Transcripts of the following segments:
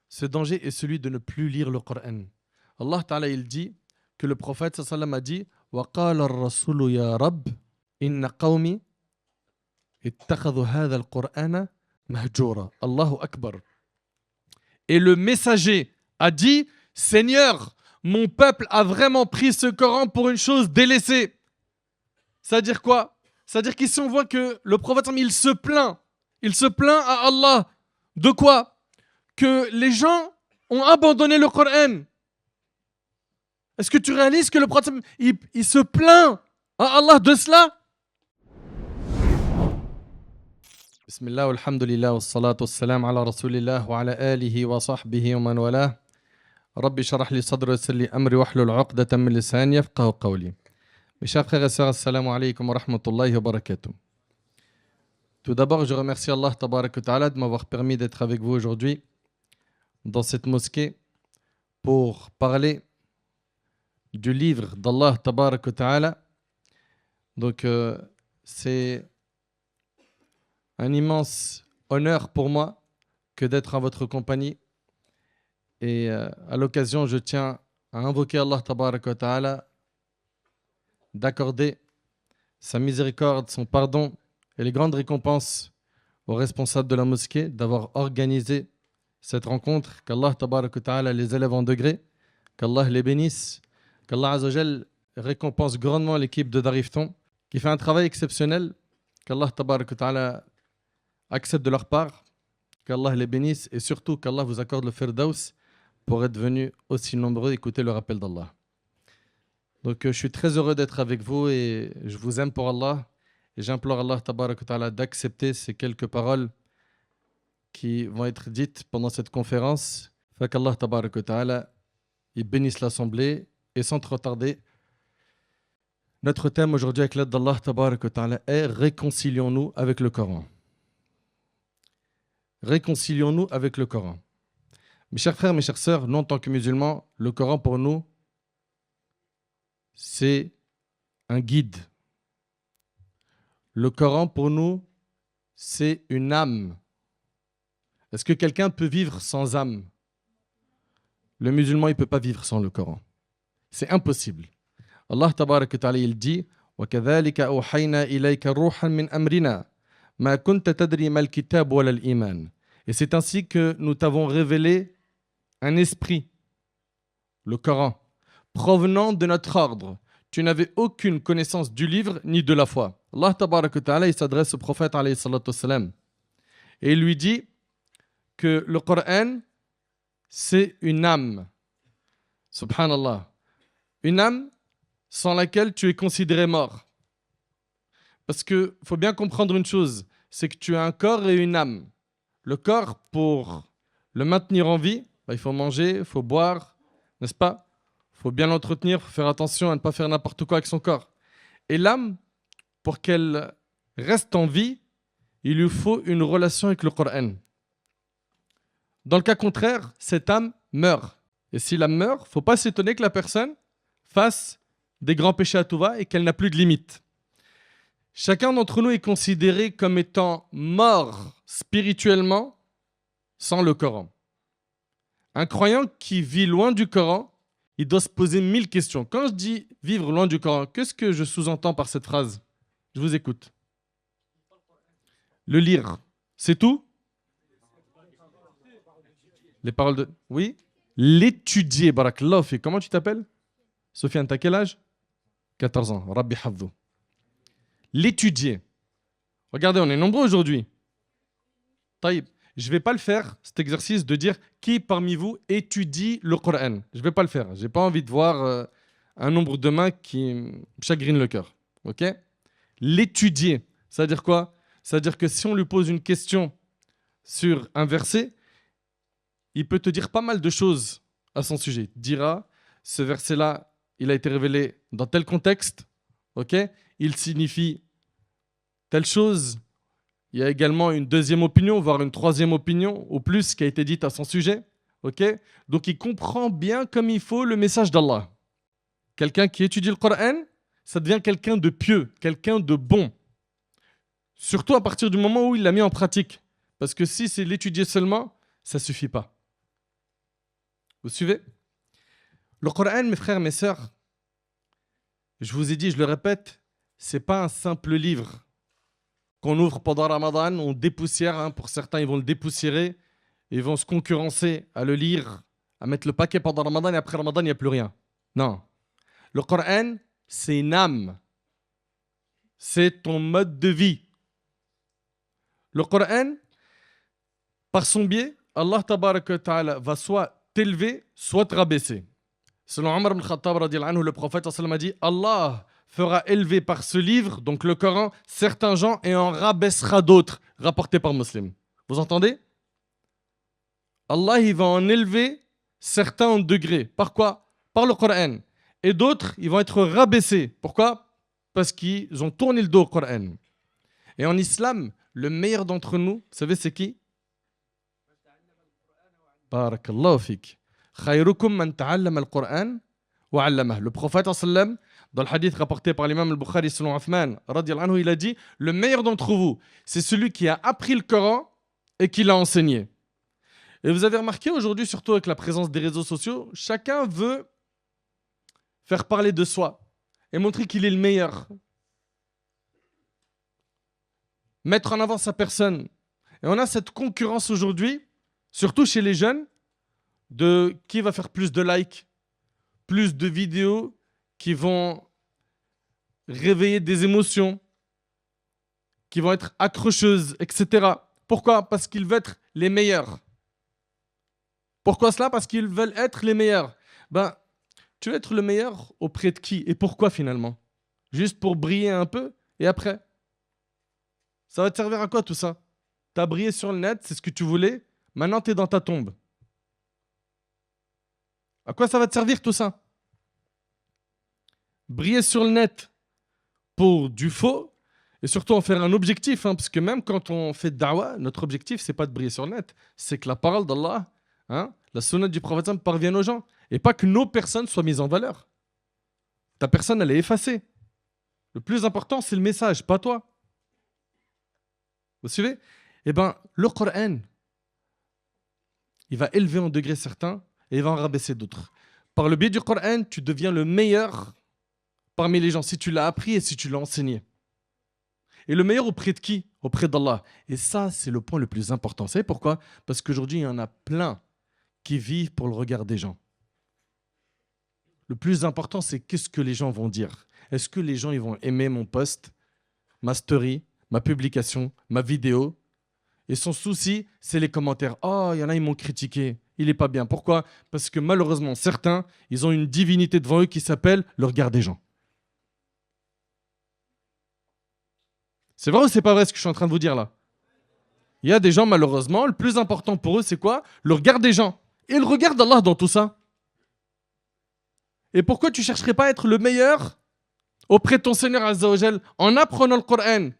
ce danger est celui de ne plus lire le Coran. Allah Ta'ala, il dit que le prophète sallam a dit وَقَالَ الرَّسُولُ يَا رَبِّ إِنَّ قَوْمِي اتَّخَذُوا هَذَا الْقُرْآنَ مَهْجُورًا. Allahu Akbar. Et le messager a dit Seigneur, mon peuple a vraiment pris ce Coran pour une chose délaissée. C'est-à-dire quoi? C'est-à-dire qu'ici on voit que le prophète il se plaint. Il se plaint à Allah. De quoi? Que les gens ont abandonné le Coran. Est-ce que tu réalises que le prophète il se plaint à Allah de cela? Bismillah, alhamdulillah, wassalatu wassalam ala rasulillah wa ala alihi wa sahbihi wa man walah. Rabbi sharah li sadri wa yassir li amri wahlul 'uqdatan min lisani yafqahu qawli. Mes chers frères et sœurs, assalamu alaikum wa rahmatullahi wa barakatuh. Tout d'abord, je remercie Allah tabarak wa ta'ala de m'avoir permis d'être avec vous aujourd'hui dans cette mosquée pour parler du livre d'Allah tabarak wa ta'ala. Donc, c'est un immense honneur pour moi que d'être en votre compagnie. Et à l'occasion, je tiens à invoquer Allah tabarak wa ta'ala d'accorder sa miséricorde, son pardon et les grandes récompenses aux responsables de la mosquée d'avoir organisé cette rencontre, qu'Allah tabarak wa ta'ala les élève en degrés, qu'Allah les bénisse, qu'Allah azawajal récompense grandement l'équipe de Darifton qui fait un travail exceptionnel, qu'Allah tabarak wa ta'ala accepte de leur part, qu'Allah les bénisse et surtout qu'Allah vous accorde le firdaus pour être venus aussi nombreux écouter le rappel d'Allah. Donc je suis très heureux d'être avec vous et je vous aime pour Allah et j'implore Allah tabarak wa ta'ala d'accepter ces quelques paroles qui vont être dites pendant cette conférence. Fait qu'Allah tabarak wa ta'ala il bénisse l'assemblée et sans trop tarder, notre thème aujourd'hui avec l'aide d'Allah tabarak wa ta'ala est réconcilions-nous avec le Coran. Réconcilions-nous avec le Coran. Mes chers frères, mes chères sœurs, nous en tant que musulmans, le Coran pour nous, c'est un guide. Le Coran pour nous, c'est une âme. Est-ce que quelqu'un peut vivre sans âme? Le musulman, il ne peut pas vivre sans le Coran. C'est impossible. Allah tabarak wa ta'ala, il dit وَكَذَلِكَ أَوْحَيْنَا إِلَيْكَ رُوحًا مِنْ أَمْرِنَا مَا كُنْتَ تَدْرِي مَا الْكِتَابُ وَلَا الْإِيمَانُ. Et c'est ainsi que nous t'avons révélé un esprit, le Coran, provenant de notre ordre. Tu n'avais aucune connaissance du livre ni de la foi. Allah tabarak wa ta'ala, il s'adresse au prophète alayhi salatu wassalam, et il lui dit que le Coran, c'est une âme. Subhanallah. Une âme sans laquelle tu es considéré mort. Parce qu'il faut bien comprendre une chose, c'est que tu as un corps et une âme. Le corps, pour le maintenir en vie, il faut manger, il faut boire, n'est-ce pas? Il faut bien l'entretenir, il faut faire attention à ne pas faire n'importe quoi avec son corps. Et l'âme, pour qu'elle reste en vie, il lui faut une relation avec le Coran. Dans le cas contraire, cette âme meurt. Et si l'âme meurt, il ne faut pas s'étonner que la personne fasse des grands péchés à tout va et qu'elle n'a plus de limite. Chacun d'entre nous est considéré comme étant mort spirituellement sans le Coran. Un croyant qui vit loin du Coran, il doit se poser 1000 questions. Quand je dis vivre loin du Coran, qu'est-ce que je sous-entends par cette phrase? Je vous écoute. Le lire, c'est tout? Les paroles de... Oui? L'étudier, barakallahu fi. Comment tu t'appelles? Sofiane, t'as quel âge? 14 ans. Rabbi hafdhu. L'étudier. Regardez, on est nombreux aujourd'hui. Taïb. Je ne vais pas le faire, cet exercice de dire qui parmi vous étudie le Coran. Je ne vais pas le faire. Je n'ai pas envie de voir un nombre de mains qui me chagrine le cœur. Ok? L'étudier, ça veut dire quoi? Ça veut dire que si on lui pose une question sur un verset, il peut te dire pas mal de choses à son sujet. Il dira, ce verset-là, il a été révélé dans tel contexte. Ok? Il signifie telle chose. Il y a également une deuxième opinion, voire une troisième opinion, au plus, qui a été dite à son sujet. Okay? Donc il comprend bien comme il faut le message d'Allah. Quelqu'un qui étudie le Coran, ça devient quelqu'un de pieux, quelqu'un de bon. Surtout à partir du moment où il l'a mis en pratique. Parce que si c'est l'étudier seulement, ça ne suffit pas. Vous suivez? Le Coran, mes frères, mes sœurs, je vous ai dit, je le répète, c'est pas un simple livre qu'on ouvre pendant Ramadan, on dépoussière. Hein, pour certains, ils vont le dépoussiérer, ils vont se concurrencer à le lire, à mettre le paquet pendant Ramadan et après Ramadan, il n'y a plus rien. Non. Le Coran, c'est une âme. C'est ton mode de vie. Le Coran, par son biais, Allah tabaraka wa ta'ala va soit t'élever, soit te rabaisser. Selon Omar ibn Khattab, le prophète a dit Allah fera élever par ce livre, donc le Coran, certains gens et en rabaissera d'autres, rapporté par Muslim. Vous entendez? Allah il va en élever certains en degrés. Par quoi? Par le Coran. Et d'autres, ils vont être rabaissés. Pourquoi? Parce qu'ils ont tourné le dos au Coran. Et en islam, le meilleur d'entre nous, vous savez c'est qui? Barakallahu fik. Khayrukum man ta'allama al-Qur'an wa 'allamahu. Le prophète sallam, dans le hadith rapporté par l'imam al-Bukhari selon Uthman, radiyallahu anhu, il a dit le meilleur d'entre vous, c'est celui qui a appris le Coran et qui l'a enseigné. Et vous avez remarqué aujourd'hui, surtout avec la présence des réseaux sociaux, chacun veut faire parler de soi et montrer qu'il est le meilleur. Mettre en avant sa personne. Et on a cette concurrence aujourd'hui, surtout chez les jeunes, de qui va faire plus de likes, plus de vidéos qui vont réveiller des émotions, qui vont être accrocheuses, etc. Pourquoi? Parce qu'ils veulent être les meilleurs. Pourquoi cela? Parce qu'ils veulent être les meilleurs. Ben, tu veux être le meilleur auprès de qui? Et pourquoi finalement? Juste pour briller un peu et après? Ça va te servir à quoi tout ça? Tu as brillé sur le net, c'est ce que tu voulais, maintenant tu es dans ta tombe. À quoi ça va te servir tout ça? Briller sur le net pour du faux et surtout en faire un objectif, hein, parce que même quand on fait da'wah, notre objectif c'est pas de briller sur le net, c'est que la parole d'Allah, hein, la sunna du prophète parvienne aux gens et pas que nos personnes soient mises en valeur. Ta personne elle est effacée. Le plus important c'est le message, pas toi. Vous suivez? Eh bien, le Coran, il va élever en degrés certains et il va en rabaisser d'autres. Par le biais du Coran, tu deviens le meilleur parmi les gens si tu l'as appris et si tu l'as enseigné. Et le meilleur auprès de qui? Auprès d'Allah. Et ça, c'est le point le plus important. Vous savez pourquoi? Parce qu'aujourd'hui, il y en a plein qui vivent pour le regard des gens. Le plus important, c'est qu'est-ce que les gens vont dire. Est-ce que les gens ils vont aimer mon post, ma story, ma publication, ma vidéo? Et son souci, c'est les commentaires. Oh, il y en a, ils m'ont critiqué. Il n'est pas bien. Pourquoi? Parce que malheureusement, certains, ils ont une divinité devant eux qui s'appelle le regard des gens. C'est vrai ou c'est pas vrai ce que je suis en train de vous dire là? Il y a des gens, malheureusement, le plus important pour eux, c'est quoi? Le regard des gens. Et le regard d'Allah dans tout ça. Et pourquoi tu ne chercherais pas à être le meilleur auprès de ton Seigneur Azza wa Jal en apprenant le Coran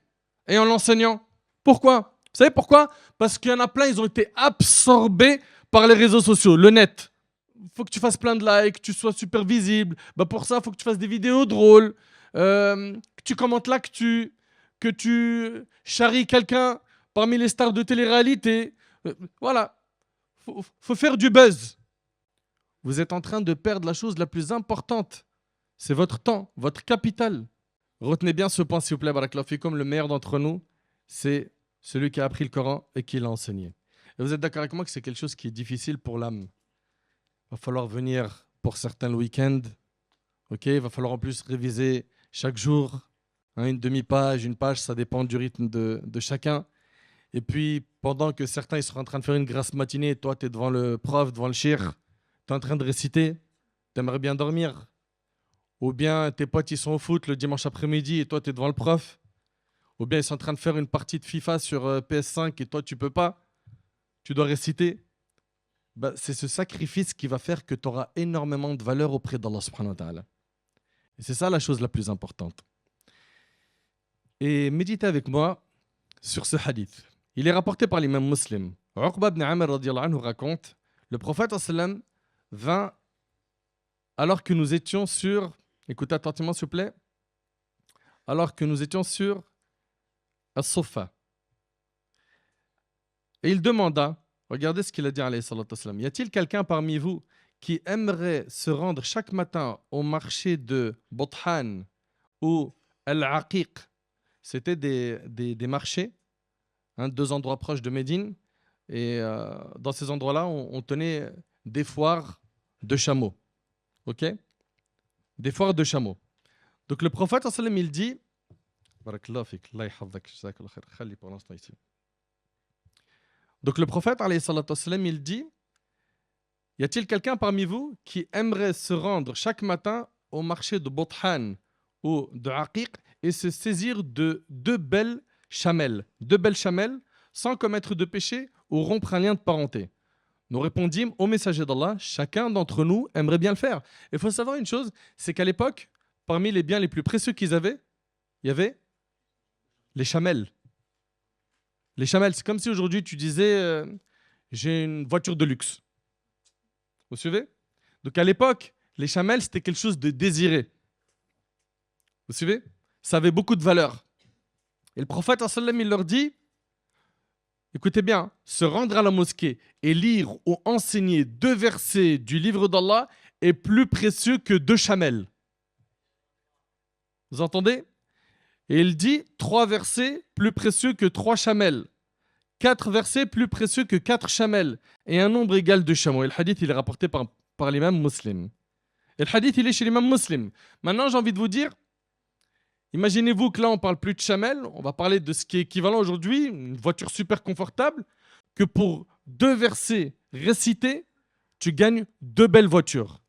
et en l'enseignant? Pourquoi? Vous savez pourquoi? Parce qu'il y en a plein, ils ont été absorbés par les réseaux sociaux, le net. Il faut que tu fasses plein de likes, que tu sois super visible. Bah pour ça, il faut que tu fasses des vidéos drôles, que tu commentes l'actu, que tu charries quelqu'un parmi les stars de télé-réalité. Voilà, faut faire du buzz. Vous êtes en train de perdre la chose la plus importante. C'est votre temps, votre capital. Retenez bien ce point, s'il vous plaît, barakallahu fikoum. Le meilleur d'entre nous, c'est celui qui a appris le Coran et qui l'a enseigné. Et vous êtes d'accord avec moi que c'est quelque chose qui est difficile pour l'âme. Il va falloir venir pour certains le week-end. Okay, il va falloir en plus réviser chaque jour. Hein, une demi-page, une page, ça dépend du rythme de chacun. Et puis, pendant que certains ils sont en train de faire une grasse matinée, toi, tu es devant le prof, devant le shir, tu es en train de réciter, tu aimerais bien dormir. Ou bien tes potes, ils sont au foot le dimanche après-midi et toi, tu es devant le prof. Ou bien ils sont en train de faire une partie de FIFA sur PS5 et toi, tu peux pas. Tu dois réciter. Bah, c'est ce sacrifice qui va faire que tu auras énormément de valeur auprès d'Allah subhanahu wa ta'ala. Et c'est ça la chose la plus importante. Et méditez avec moi sur ce hadith. Il est rapporté par l'imam Muslim. Uqba ibn Amr radiyallahu anhu raconte, le prophète sallam vint alors que nous étions sur, écoutez attentivement s'il vous plaît, alors que nous étions sur As-Sofa. Et il demanda, regardez ce qu'il a dit alayhi salatu wassalam, y a-t-il quelqu'un parmi vous qui aimerait se rendre chaque matin au marché de Bothan ou Al-Aqiq, c'était des marchés, hein, deux endroits proches de Médine. Et dans ces endroits-là, on tenait des foires de chameaux. Ok? Des foires de chameaux. Donc le prophète, sallam, il dit, Barakallahu fik, Allah yahfazak, jazakallahu khair, khali pour l'instant ici. Donc le prophète, sallam, il dit, y a-t-il quelqu'un parmi vous qui aimerait se rendre chaque matin au marché de Bothan ou de Aqiq et se saisir de deux belles chamelles, sans commettre de péché ou rompre un lien de parenté? Nous répondîmes au messager d'Allah, chacun d'entre nous aimerait bien le faire. Il faut savoir une chose, c'est qu'à l'époque, parmi les biens les plus précieux qu'ils avaient, il y avait les chamelles. Les chamelles, c'est comme si aujourd'hui tu disais j'ai une voiture de luxe. Vous suivez? Donc à l'époque, les chamelles, c'était quelque chose de désiré. Vous suivez? Ça avait beaucoup de valeur. Et le prophète, il leur dit, écoutez bien, se rendre à la mosquée et lire ou enseigner 2 versets du livre d'Allah est plus précieux que 2 chamelles. Vous entendez? Et il dit 3 versets plus précieux que 3 chamelles. 4 versets plus précieux que 4 chamelles. Et un nombre égal de chameaux. Et le hadith, il est rapporté par l'imam Muslim. Et le hadith, il est chez l'imam Muslim. Maintenant, j'ai envie de vous dire, imaginez-vous que là, on ne parle plus de chamelles, on va parler de ce qui est équivalent aujourd'hui, une voiture super confortable, que pour 2 versets récités, tu gagnes 2 belles voitures.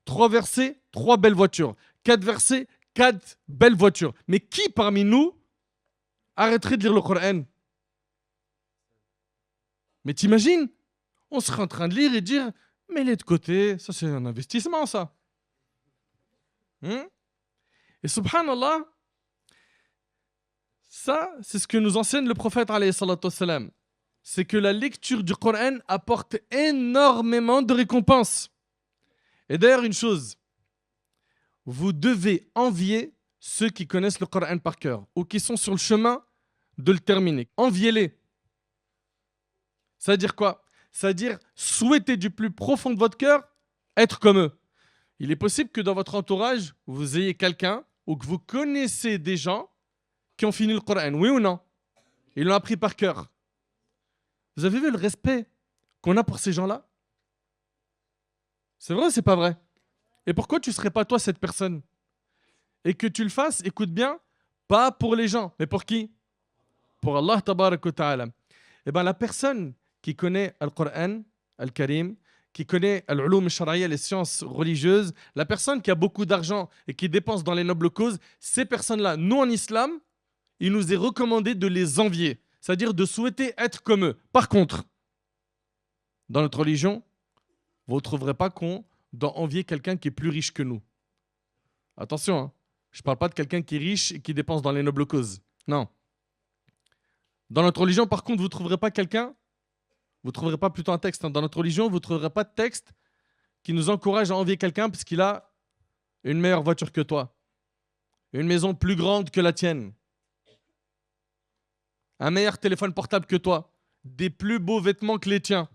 3 versets, 3 belles voitures. 4 versets, 4 belles voitures. Mais qui parmi nous arrêterait de lire le Coran? Mais t'imagines? On serait en train de lire et dire, mets-les de côté, ça c'est un investissement ça. Et subhanallah, ça, c'est ce que nous enseigne le prophète, alayhi salatu wassalam. C'est que la lecture du Coran apporte énormément de récompenses. Et d'ailleurs, une chose, vous devez envier ceux qui connaissent le Coran par cœur ou qui sont sur le chemin de le terminer. Enviez-les. Ça veut dire quoi? Ça veut dire souhaiter du plus profond de votre cœur être comme eux. Il est possible que dans votre entourage, vous ayez quelqu'un ou que vous connaissez des gens qui ont fini le Coran, oui ou non? Ils l'ont appris par cœur. Vous avez vu le respect qu'on a pour ces gens-là? C'est vrai ou c'est pas vrai? Et pourquoi tu ne serais pas toi cette personne? Et que tu le fasses, écoute bien, pas pour les gens, mais pour qui? Pour Allah tabarak wa ta'ala. Eh bien la personne qui connaît le Coran, Al-Karim, qui connaît al-ulum al-shar'iyya, les sciences religieuses, la personne qui a beaucoup d'argent et qui dépense dans les nobles causes, ces personnes-là, nous en islam, il nous est recommandé de les envier, c'est-à-dire de souhaiter être comme eux. Par contre, dans notre religion, vous ne trouverez pas qu'on doit envier quelqu'un qui est plus riche que nous. Attention, hein, je ne parle pas de quelqu'un qui est riche et qui dépense dans les nobles causes. Non. Dans notre religion, par contre, vous ne trouverez pas quelqu'un, vous ne trouverez pas plutôt un texte. Hein, dans notre religion, vous ne trouverez pas de texte qui nous encourage à envier quelqu'un parce qu'il a une meilleure voiture que toi, une maison plus grande que la tienne, un meilleur téléphone portable que toi, des plus beaux vêtements que les tiens.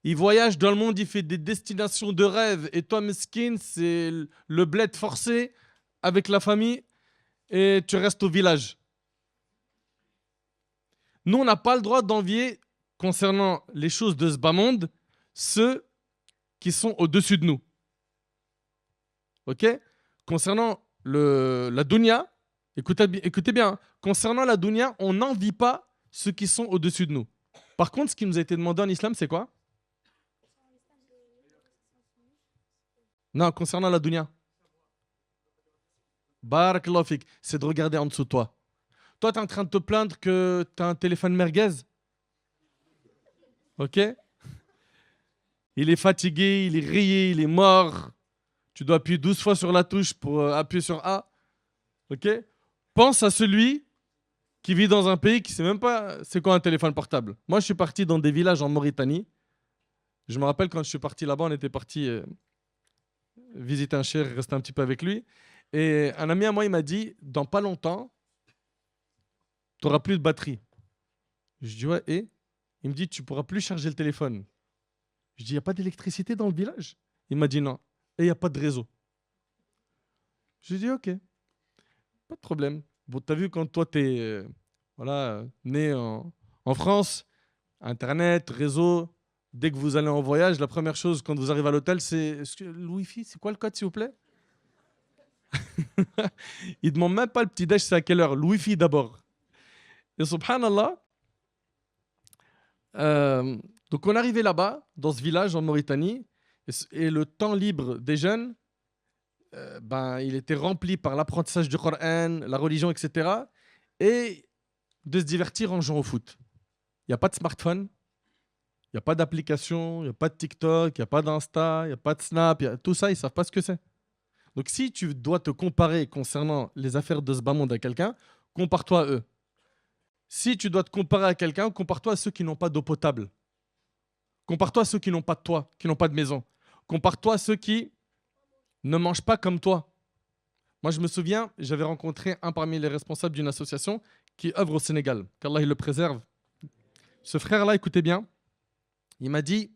Il voyage dans le monde, il fait des destinations de rêve. Et toi, mesquine, c'est le bled forcé avec la famille et tu restes au village. Nous, on n'a pas le droit d'envier, concernant les choses de ce bas monde, ceux qui sont au-dessus de nous. Ok? Concernant la dunya, écoutez bien, concernant la dunya, on n'envie pas ceux qui sont au-dessus de nous. Par contre, ce qui nous a été demandé en islam, c'est quoi? Non, concernant la dunya. Barakallahu fik, c'est de regarder en dessous de toi. Toi, tu es en train de te plaindre que tu as un téléphone merguez. Ok? Il est fatigué, il est rayé, il est mort. Tu dois appuyer 12 fois sur la touche pour appuyer sur A. Ok? Pense à celui qui vit dans un pays qui ne sait même pas c'est quoi un téléphone portable. Moi, je suis parti dans des villages en Mauritanie. Je me rappelle quand je suis parti là-bas, on était parti visiter un cheikh, rester un petit peu avec lui. Et un ami à moi, il m'a dit, dans pas longtemps, tu n'auras plus de batterie. Je dis, ouais, et? Il me dit, tu ne pourras plus charger le téléphone. Je dis, il n'y a pas d'électricité dans le village? Il m'a dit non. Et il n'y a pas de réseau. J'ai dit, ok, pas de problème. Bon, tu as vu, quand toi, tu es né en France, Internet, réseau, dès que vous allez en voyage, la première chose quand vous arrivez à l'hôtel, c'est le Wi-Fi, c'est quoi le code, s'il vous plaît? Il ne demande même pas le petit déj, c'est à quelle heure? Le Wi-Fi d'abord. Et subhanallah, donc on est arrivé là-bas, dans ce village en Mauritanie, et le temps libre des jeunes, il était rempli par l'apprentissage du Coran, la religion, etc. Et de se divertir en jouant au foot. Il n'y a pas de smartphone, il n'y a pas d'application, il n'y a pas de TikTok, il n'y a pas d'Insta, il n'y a pas de Snap, tout ça, ils ne savent pas ce que c'est. Donc si tu dois te comparer concernant les affaires de ce bas monde à quelqu'un, compare-toi à eux. Si tu dois te comparer à quelqu'un, compare-toi à ceux qui n'ont pas d'eau potable. Compare-toi à ceux qui n'ont pas de toit, qui n'ont pas de maison. Compare-toi à ceux qui ne mangent pas comme toi. Moi, je me souviens, j'avais rencontré un parmi les responsables d'une association qui œuvre au Sénégal. Qu'Allah il le préserve. Ce frère-là, écoutez bien, il m'a dit,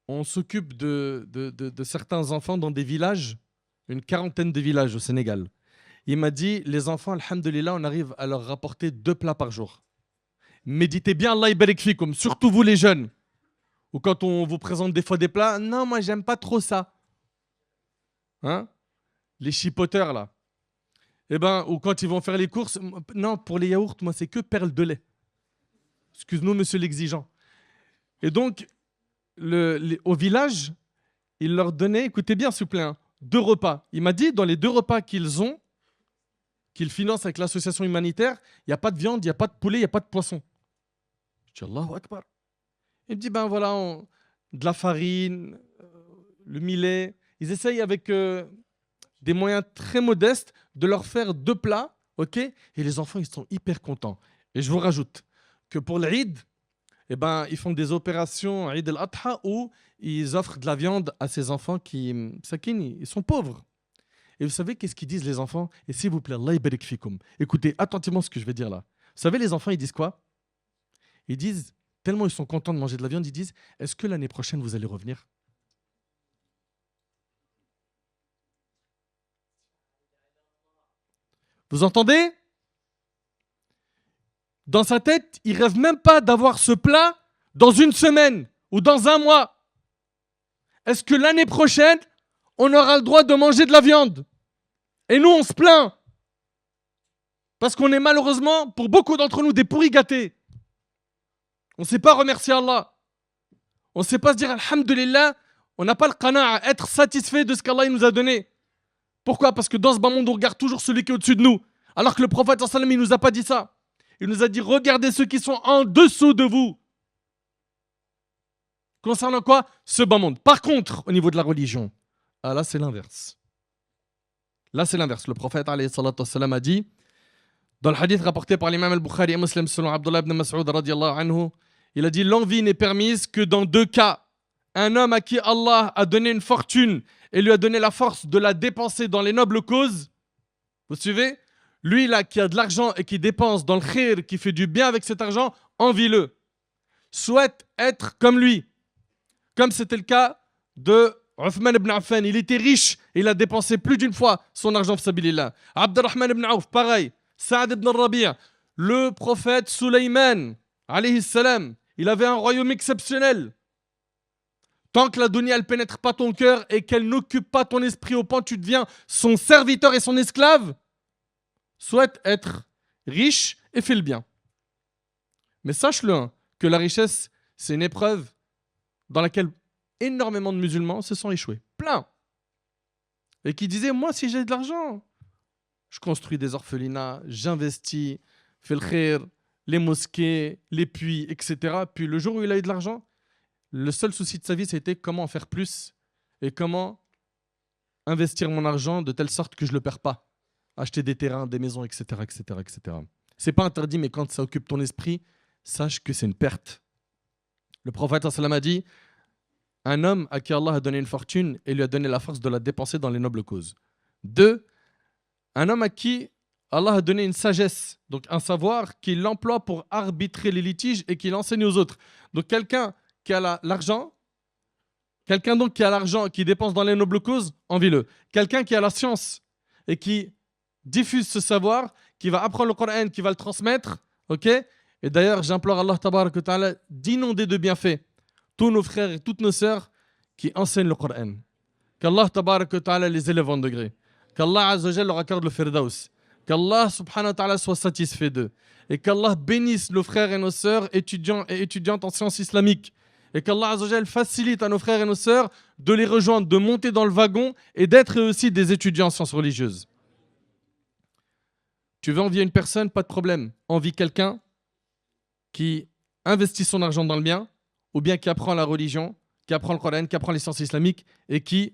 on s'occupe de certains enfants dans des villages, une quarantaine de villages au Sénégal. Il m'a dit, les enfants, alhamdoulilah, on arrive à leur rapporter 2 plats par jour. Méditez bien, Allah barik fikoum, surtout vous les jeunes. Ou quand on vous présente des fois des plats, non, moi, j'aime pas trop ça. Hein? Les chipoteurs, là. Eh ben, ou quand ils vont faire les courses, non, pour les yaourts, moi, c'est que perles de lait. Excuse-nous, monsieur l'exigeant. Et donc, au village, il leur donnait, écoutez bien, s'il vous plaît, 2 repas. Il m'a dit, dans les 2 repas qu'ils ont, qu'ils financent avec l'association humanitaire, il n'y a pas de viande, il n'y a pas de poulet, il n'y a pas de poisson. Je dis, Allahu Akbar. Il me dit, ben voilà, de la farine, le millet. Ils essayent avec des moyens très modestes de leur faire 2 plats, ok? Et les enfants, ils sont hyper contents. Et je vous rajoute que pour l'Eid, eh ben, ils font des opérations Eid al-Adha où ils offrent de la viande à ces enfants qui, ils sont pauvres. Et vous savez qu'est-ce qu'ils disent les enfants? Et s'il vous plaît, Allah barik fikoum. Écoutez attentivement ce que je vais dire là. Vous savez, les enfants, ils disent quoi? Ils disent, tellement ils sont contents de manger de la viande, ils disent, est-ce que l'année prochaine, vous allez revenir? Vous entendez? Dans sa tête, il rêve même pas d'avoir ce plat dans une semaine ou dans un mois. Est-ce que l'année prochaine, on aura le droit de manger de la viande? Et nous, on se plaint. Parce qu'on est malheureusement, pour beaucoup d'entre nous, des pourris gâtés. On ne sait pas remercier Allah. On ne sait pas se dire Alhamdulillah. On n'a pas le qana'a à être satisfait de ce qu'Allah nous a donné. Pourquoi? Parce que dans ce bas monde, on regarde toujours celui qui est au-dessus de nous. Alors que le prophète, il ne nous a pas dit ça. Il nous a dit, regardez ceux qui sont en dessous de vous. Concernant quoi? Ce bas monde. Par contre, au niveau de la religion, là, c'est l'inverse. Là, c'est l'inverse. Le prophète, alayhi salatu wassalam, a dit, dans le hadith rapporté par l'imam al-Bukhari et Muslim, selon Abdullah ibn Mas'ud, radiallahu anhu, il a dit, l'envie n'est permise que dans 2 cas. Un homme à qui Allah a donné une fortune et lui a donné la force de la dépenser dans les nobles causes. Vous suivez? Lui, là, qui a de l'argent et qui dépense dans le khir, qui fait du bien avec cet argent, envie-le. Souhaite être comme lui. Comme c'était le cas de Uthman ibn Affan. Il était riche et il a dépensé plus d'une fois son argent fi sabilillah. Abdurrahman ibn Auf, pareil. Saad ibn Rabi'. Le prophète Sulayman, alayhi salam, il avait un royaume exceptionnel. Tant que la dunya ne pénètre pas ton cœur et qu'elle n'occupe pas ton esprit au point, tu deviens son serviteur et son esclave. Souhaite être riche et fais le bien. Mais sache-le, que la richesse, c'est une épreuve dans laquelle énormément de musulmans se sont échoués. Plein. Et qui disaient, moi, si j'ai de l'argent, je construis des orphelinats, j'investis, fais le khir, les mosquées, les puits, etc. Puis le jour où il a eu de l'argent, le seul souci de sa vie, c'était comment en faire plus et comment investir mon argent de telle sorte que je ne le perds pas. Acheter des terrains, des maisons, etc. etc., etc. C'est pas interdit, mais quand ça occupe ton esprit, sache que c'est une perte. Le prophète sallam a dit, un homme à qui Allah a donné une fortune et lui a donné la force de la dépenser dans les nobles causes. 2, un homme à qui Allah a donné une sagesse, donc un savoir qu'il emploie pour arbitrer les litiges et qu'il enseigne aux autres. Donc quelqu'un qui a l'argent, Quelqu'un donc qui a l'argent, qui dépense dans les nobles causes, envie-le. Quelqu'un qui a la science et qui diffuse ce savoir, qui va apprendre le Coran, qui va le transmettre, ok? Et d'ailleurs, j'implore Allah Tabarak wa Ta'ala d'inonder de bienfaits tous nos frères et toutes nos sœurs qui enseignent le Coran. Qu'Allah Tabarak wa Ta'ala les élève en degré. Qu'Allah Azza wa Jalla leur accorde le Firdaus. Qu'Allah Subhanahu wa Ta'ala soit satisfait d'eux. Et qu'Allah bénisse nos frères et nos sœurs étudiants et étudiantes en sciences islamiques. Et qu'Allah Azza wa Jalla facilite à nos frères et nos sœurs de les rejoindre, de monter dans le wagon et d'être eux aussi des étudiants en sciences religieuses. Tu veux envier une personne, pas de problème. Envie quelqu'un qui investit son argent dans le bien, ou bien qui apprend la religion, qui apprend le Coran, qui apprend les sciences islamiques et qui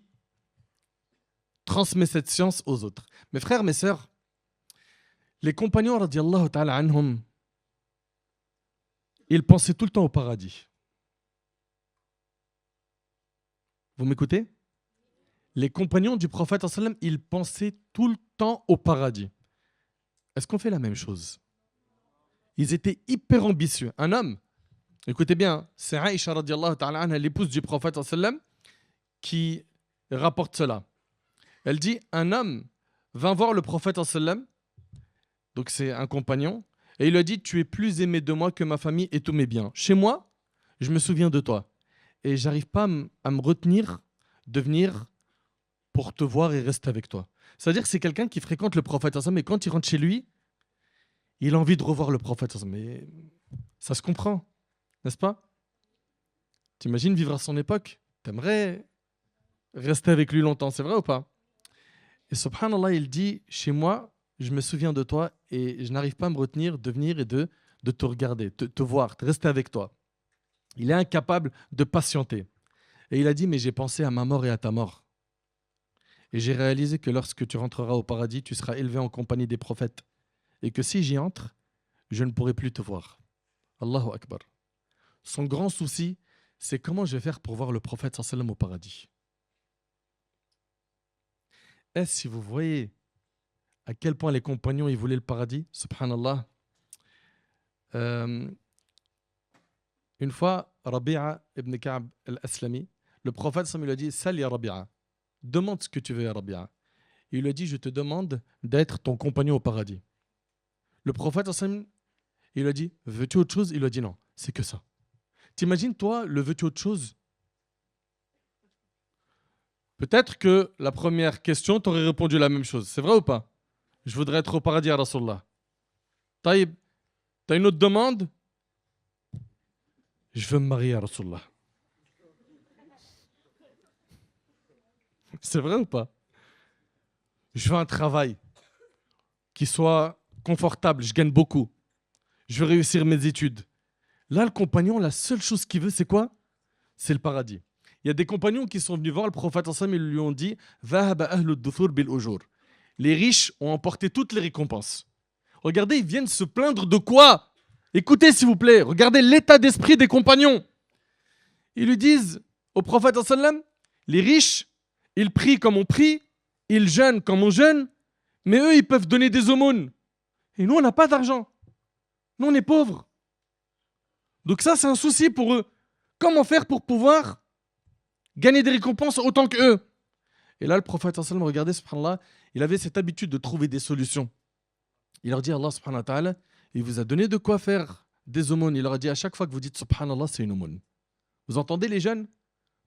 transmet cette science aux autres. Mes frères, mes sœurs, les compagnons, radiyallahu ta'ala anhum, ils pensaient tout le temps au paradis. Vous m'écoutez? Les compagnons du prophète, ils pensaient tout le temps au paradis. Est-ce qu'on fait la même chose? Ils étaient hyper ambitieux. Un homme, écoutez bien, c'est Aïcha radiyallahu ta'ala anha, l'épouse du prophète qui rapporte cela. Elle dit, un homme vint voir le prophète donc c'est un compagnon, et il lui a dit, tu es plus aimé de moi que ma famille et tous mes biens. Chez moi, je me souviens de toi. Et j'arrive pas à me retenir de venir pour te voir et rester avec toi. C'est-à-dire que c'est quelqu'un qui fréquente le prophète, mais quand il rentre chez lui, il a envie de revoir le prophète. Mais ça se comprend, n'est-ce pas? T'imagines vivre à son époque? T'aimerais rester avec lui longtemps, c'est vrai ou pas? Et subhanallah, il dit, chez moi, je me souviens de toi et je n'arrive pas à me retenir de venir et de te regarder, te voir, de rester avec toi. Il est incapable de patienter. Et il a dit, mais j'ai pensé à ma mort et à ta mort. Et j'ai réalisé que lorsque tu rentreras au paradis, tu seras élevé en compagnie des prophètes. Et que si j'y entre, je ne pourrai plus te voir. Allahu Akbar. Son grand souci, c'est comment je vais faire pour voir le prophète sallam au paradis. Est-ce si vous voyez à quel point les compagnons ils voulaient le paradis, subhanallah. Une fois, Rabi'a ibn Ka'b al-Aslami, le prophète sallam lui a dit, Sal ya Rabi'a, demande ce que tu veux ya Rabi'a. Il lui a dit, je te demande d'être ton compagnon au paradis. Le prophète sallam, il lui a dit, veux-tu autre chose? Il lui a dit non, c'est que ça. T'imagines toi, le veux-tu autre chose? Peut-être que la première question, tu aurais répondu la même chose. C'est vrai ou pas? Je voudrais être au paradis à Rasulullah. Taïb, tu as une autre demande? Je veux me marier à Rasulullah. C'est vrai ou pas? Je veux un travail qui soit confortable, je gagne beaucoup. Je veux réussir mes études. Là, le compagnon, la seule chose qu'il veut, c'est quoi? C'est le paradis. Il y a des compagnons qui sont venus voir le prophète ensemble et lui ont dit les riches ont emporté toutes les récompenses. Regardez, ils viennent se plaindre de quoi? Écoutez, s'il vous plaît, regardez l'état d'esprit des compagnons. Ils lui disent au prophète ensemble, les riches, ils prient comme on prie, ils jeûnent comme on jeûne, mais eux, ils peuvent donner des aumônes. Et nous, on n'a pas d'argent. Nous, on est pauvres. Donc ça, c'est un souci pour eux. Comment faire pour pouvoir gagner des récompenses autant qu'eux? Et là, le prophète, regardez, subhanallah, il avait cette habitude de trouver des solutions. Il leur dit, Allah, subhanahu wa ta'ala, il vous a donné de quoi faire des aumônes. Il leur a dit, à chaque fois que vous dites, subhanallah, c'est une aumône. Vous entendez les jeunes?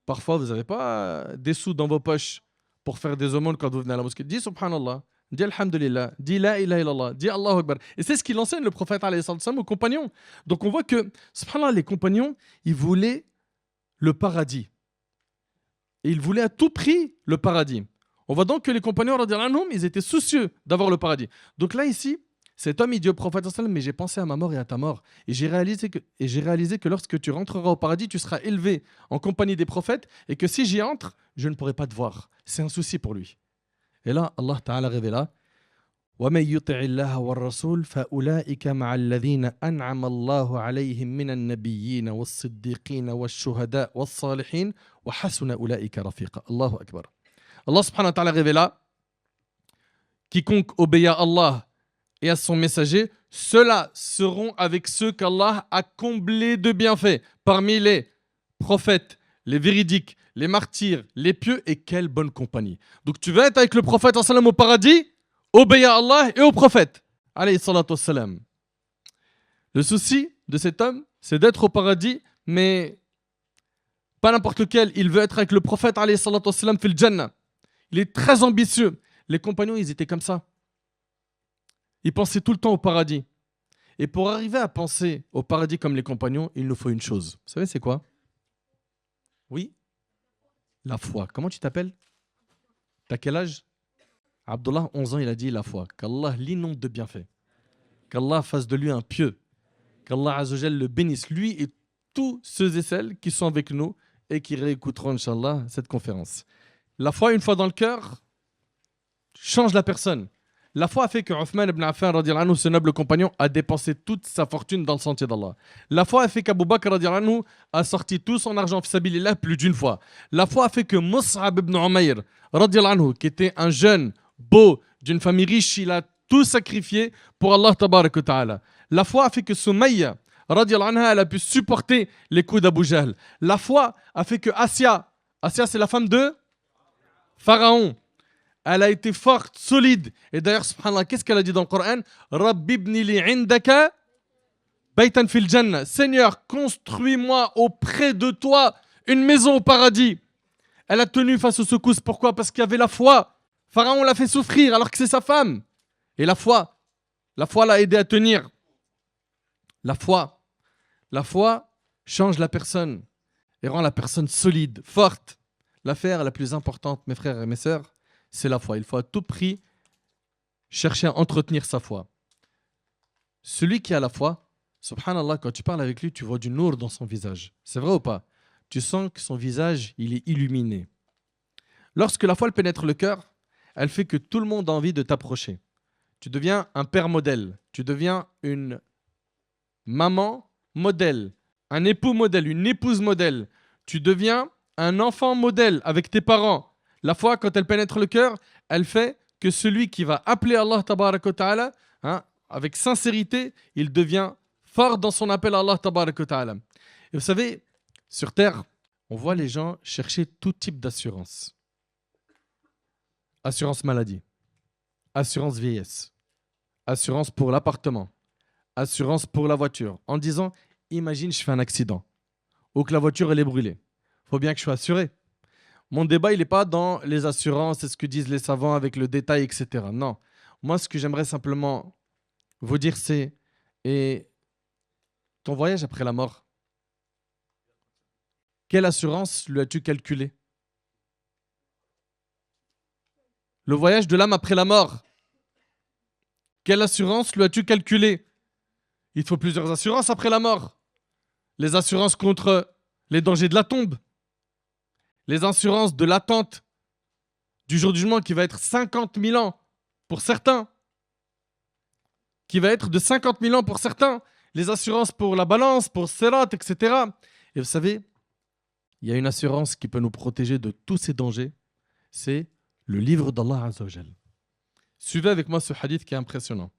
Parfois, vous n'avez pas des sous dans vos poches pour faire des aumônes quand vous venez à la mosquée. Dis, subhanallah. Dis Alhamdulillah, dis La ilaha illallah, dis Allahu Akbar. Et c'est ce qu'il enseigne le prophète aux compagnons. Donc on voit que, subhanallah, les compagnons, ils voulaient le paradis. Et ils voulaient à tout prix le paradis. On voit donc que les compagnons, ils étaient soucieux d'avoir le paradis. Donc là, ici, cet homme, il dit au prophète, mais j'ai pensé à ma mort et à ta mort. Et j'ai réalisé que lorsque tu rentreras au paradis, tu seras élevé en compagnie des prophètes et que si j'y entre, je ne pourrai pas te voir. C'est un souci pour lui. Et là, Allah Ta'ala révéla وَمَنْ يُطِعِ اللَّهَ وَالرَّسُولَ فَأُولَٰئِكَ مَعَ الَّذِينَ أَنْعَمَ اللَّهُ عَلَيْهِمْ مِنَ النَّبِيِّينَ وَالصِّدِّيقِينَ وَالشُّهَدَاءِ وَالصَّالِحِينَ وَحَسُنَ أُولَٰئِكَ رَفِيقًا. Allahu Akbar. Allah subhanahu wa ta'ala révéla, quiconque obéit à Allah et à son messager, ceux-là seront avec ceux qu'Allah a comblés de bienfaits parmi les prophètes, les véridiques, les martyrs, les pieux, et quelle bonne compagnie. Donc tu veux être avec le prophète au paradis, obéis à Allah et au prophète. Alayhi salatu wassalam. Le souci de cet homme, c'est d'être au paradis, mais pas n'importe lequel. Il veut être avec le prophète alayhi salatu wassalam fil jannah. Il est très ambitieux. Les compagnons, ils étaient comme ça. Ils pensaient tout le temps au paradis. Et pour arriver à penser au paradis comme les compagnons, il nous faut une chose. Vous savez, c'est quoi? Oui? La foi. Comment tu t'appelles? T'as quel âge? Abdullah, 11 ans, il a dit la foi. Qu'Allah l'inonde de bienfaits. Qu'Allah fasse de lui un pieux. Qu'Allah Azzawajal le bénisse, lui et tous ceux et celles qui sont avec nous et qui réécouteront, Inch'Allah, cette conférence. La foi, une fois dans le cœur, change la personne. La foi a fait que Uthman ibn Affan, radiallahu anhu, ce noble compagnon, a dépensé toute sa fortune dans le sentier d'Allah. La foi a fait qu'Abu Bakr, radiallahu anhu, a sorti tout son argent fi sabilillah plus d'une fois. La foi a fait que Mus'ab ibn Umayr, radiallahu anhu, qui était un jeune, beau, d'une famille riche, il a tout sacrifié pour Allah tabarak wa ta'ala. La foi a fait que Soumaïa, radiallahu anha, elle a pu supporter les coups d'Abu Jahl. La foi a fait que Assia, c'est la femme de Pharaon, elle a été forte, solide. Et d'ailleurs, subhanallah, qu'est-ce qu'elle a dit dans le Coran? Rabbi ibni li indaka baytan fil jannah. Seigneur, construis-moi auprès de toi une maison au paradis. Elle a tenu face aux secousses. Pourquoi? Parce qu'il y avait la foi. Pharaon l'a fait souffrir alors que c'est sa femme. Et la foi l'a aidé à tenir. La foi change la personne et rend la personne solide, forte. L'affaire la plus importante, mes frères et mes sœurs, c'est la foi. Il faut à tout prix chercher à entretenir sa foi. Celui qui a la foi, subhanallah, quand tu parles avec lui, tu vois du nour dans son visage. C'est vrai ou pas? Tu sens que son visage, il est illuminé. Lorsque la foi elle pénètre le cœur, elle fait que tout le monde a envie de t'approcher. Tu deviens un père modèle. Tu deviens une maman modèle, un époux modèle, une épouse modèle. Tu deviens un enfant modèle avec tes parents. La foi, quand elle pénètre le cœur, elle fait que celui qui va appeler Allah tabarak wa ta'ala, avec sincérité, il devient fort dans son appel à Allah tabarak wa ta'ala. Et vous savez, sur terre, on voit les gens chercher tout type d'assurance. Assurance maladie, assurance vieillesse, assurance pour l'appartement, assurance pour la voiture, en disant, imagine je fais un accident ou que la voiture elle est brûlée. Il faut bien que je sois assuré. Mon débat, il n'est pas dans les assurances et ce que disent les savants avec le détail, etc. Non. Moi, ce que j'aimerais simplement vous dire, c'est et ton voyage après la mort, quelle assurance lui as-tu calculé? Le voyage de l'âme après la mort, quelle assurance lui as-tu calculé? Il faut plusieurs assurances après la mort. Les assurances contre les dangers de la tombe. Les assurances de l'attente du jour du jugement qui va être 50 000 ans pour certains. Qui va être de 50 000 ans pour certains. Les assurances pour la balance, pour Sirat, etc. Et vous savez, il y a une assurance qui peut nous protéger de tous ces dangers. C'est le livre d'Allah Azzawajal. Suivez avec moi ce hadith qui est impressionnant.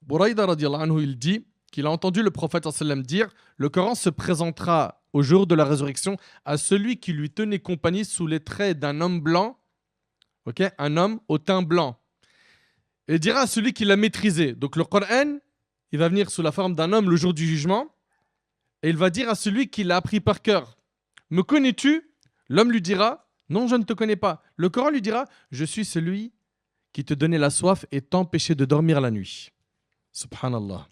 Buraïda radiallahu anhu, il dit qu'il a entendu le prophète sallam dire « Le Coran se présentera au jour de la résurrection à celui qui lui tenait compagnie sous les traits d'un homme blanc, un homme au teint blanc. Et il dira à celui qui l'a maîtrisé. » Donc le Coran, il va venir sous la forme d'un homme le jour du jugement et il va dire à celui qui l'a appris par cœur « Me connais-tu » L'homme lui dira « Non, je ne te connais pas. » Le Coran lui dira « Je suis celui qui te donnait la soif et t'empêchait de dormir la nuit. » Subhanallah.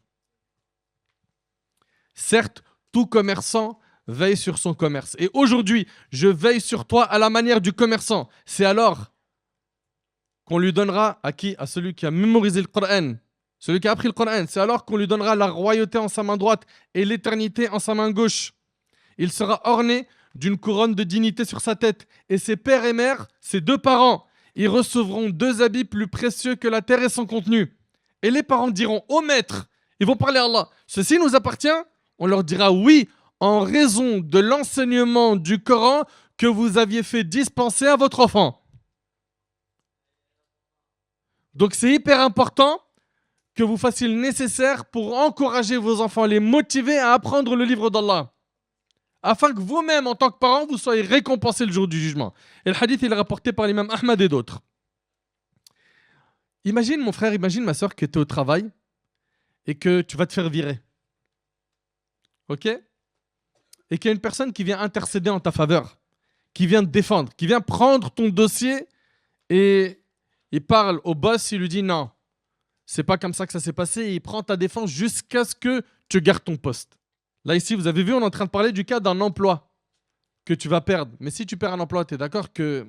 Certes, tout commerçant veille sur son commerce. Et aujourd'hui, je veille sur toi à la manière du commerçant. C'est alors qu'on lui donnera à qui? À celui qui a mémorisé le Coran, celui qui a appris le Coran. C'est alors qu'on lui donnera la royauté en sa main droite et l'éternité en sa main gauche. Il sera orné d'une couronne de dignité sur sa tête. Et ses pères et mères, ses deux parents, ils recevront 2 habits plus précieux que la terre et son contenu. Et les parents diront au maître, ils vont parler à Allah, ceci nous appartient? On leur dira oui, en raison de l'enseignement du Coran que vous aviez fait dispenser à votre enfant. Donc c'est hyper important que vous fassiez le nécessaire pour encourager vos enfants, les motiver à apprendre le livre d'Allah. afin que vous-même, en tant que parents, vous soyez récompensés le jour du jugement. Et le hadith, il est rapporté par l'imam Ahmad et d'autres. Imagine, mon frère, imagine ma soeur que tu es au travail et que tu vas te faire virer. Ok? Et qu'il y a une personne qui vient intercéder en ta faveur, qui vient te défendre, qui vient prendre ton dossier et il parle au boss, il lui dit non, c'est pas comme ça que ça s'est passé, et il prend ta défense jusqu'à ce que tu gardes ton poste. Là, ici, vous avez vu, on est en train de parler du cas d'un emploi que tu vas perdre. Mais si tu perds un emploi, tu es d'accord que,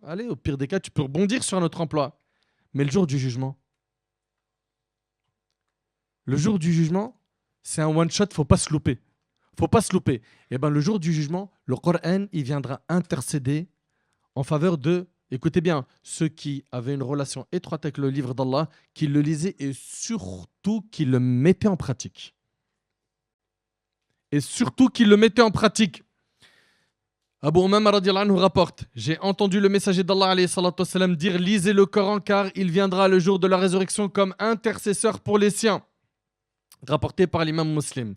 allez, au pire des cas, tu peux rebondir sur un autre emploi. Mais le jour du jugement, c'est un one-shot, faut pas se louper. Faut pas se louper. Et bien, le jour du jugement, le Coran, il viendra intercéder en faveur de, écoutez bien, ceux qui avaient une relation étroite avec le livre d'Allah, qui le lisaient et surtout qui le mettaient en pratique. Et surtout qui le mettaient en pratique. Abu Umama radiallahu anhu rapporte: j'ai entendu le messager d'Allah alayhi salatu wassalam dire: lisez le Coran car il viendra le jour de la résurrection comme intercesseur pour les siens. Rapporté par l'imam Muslim.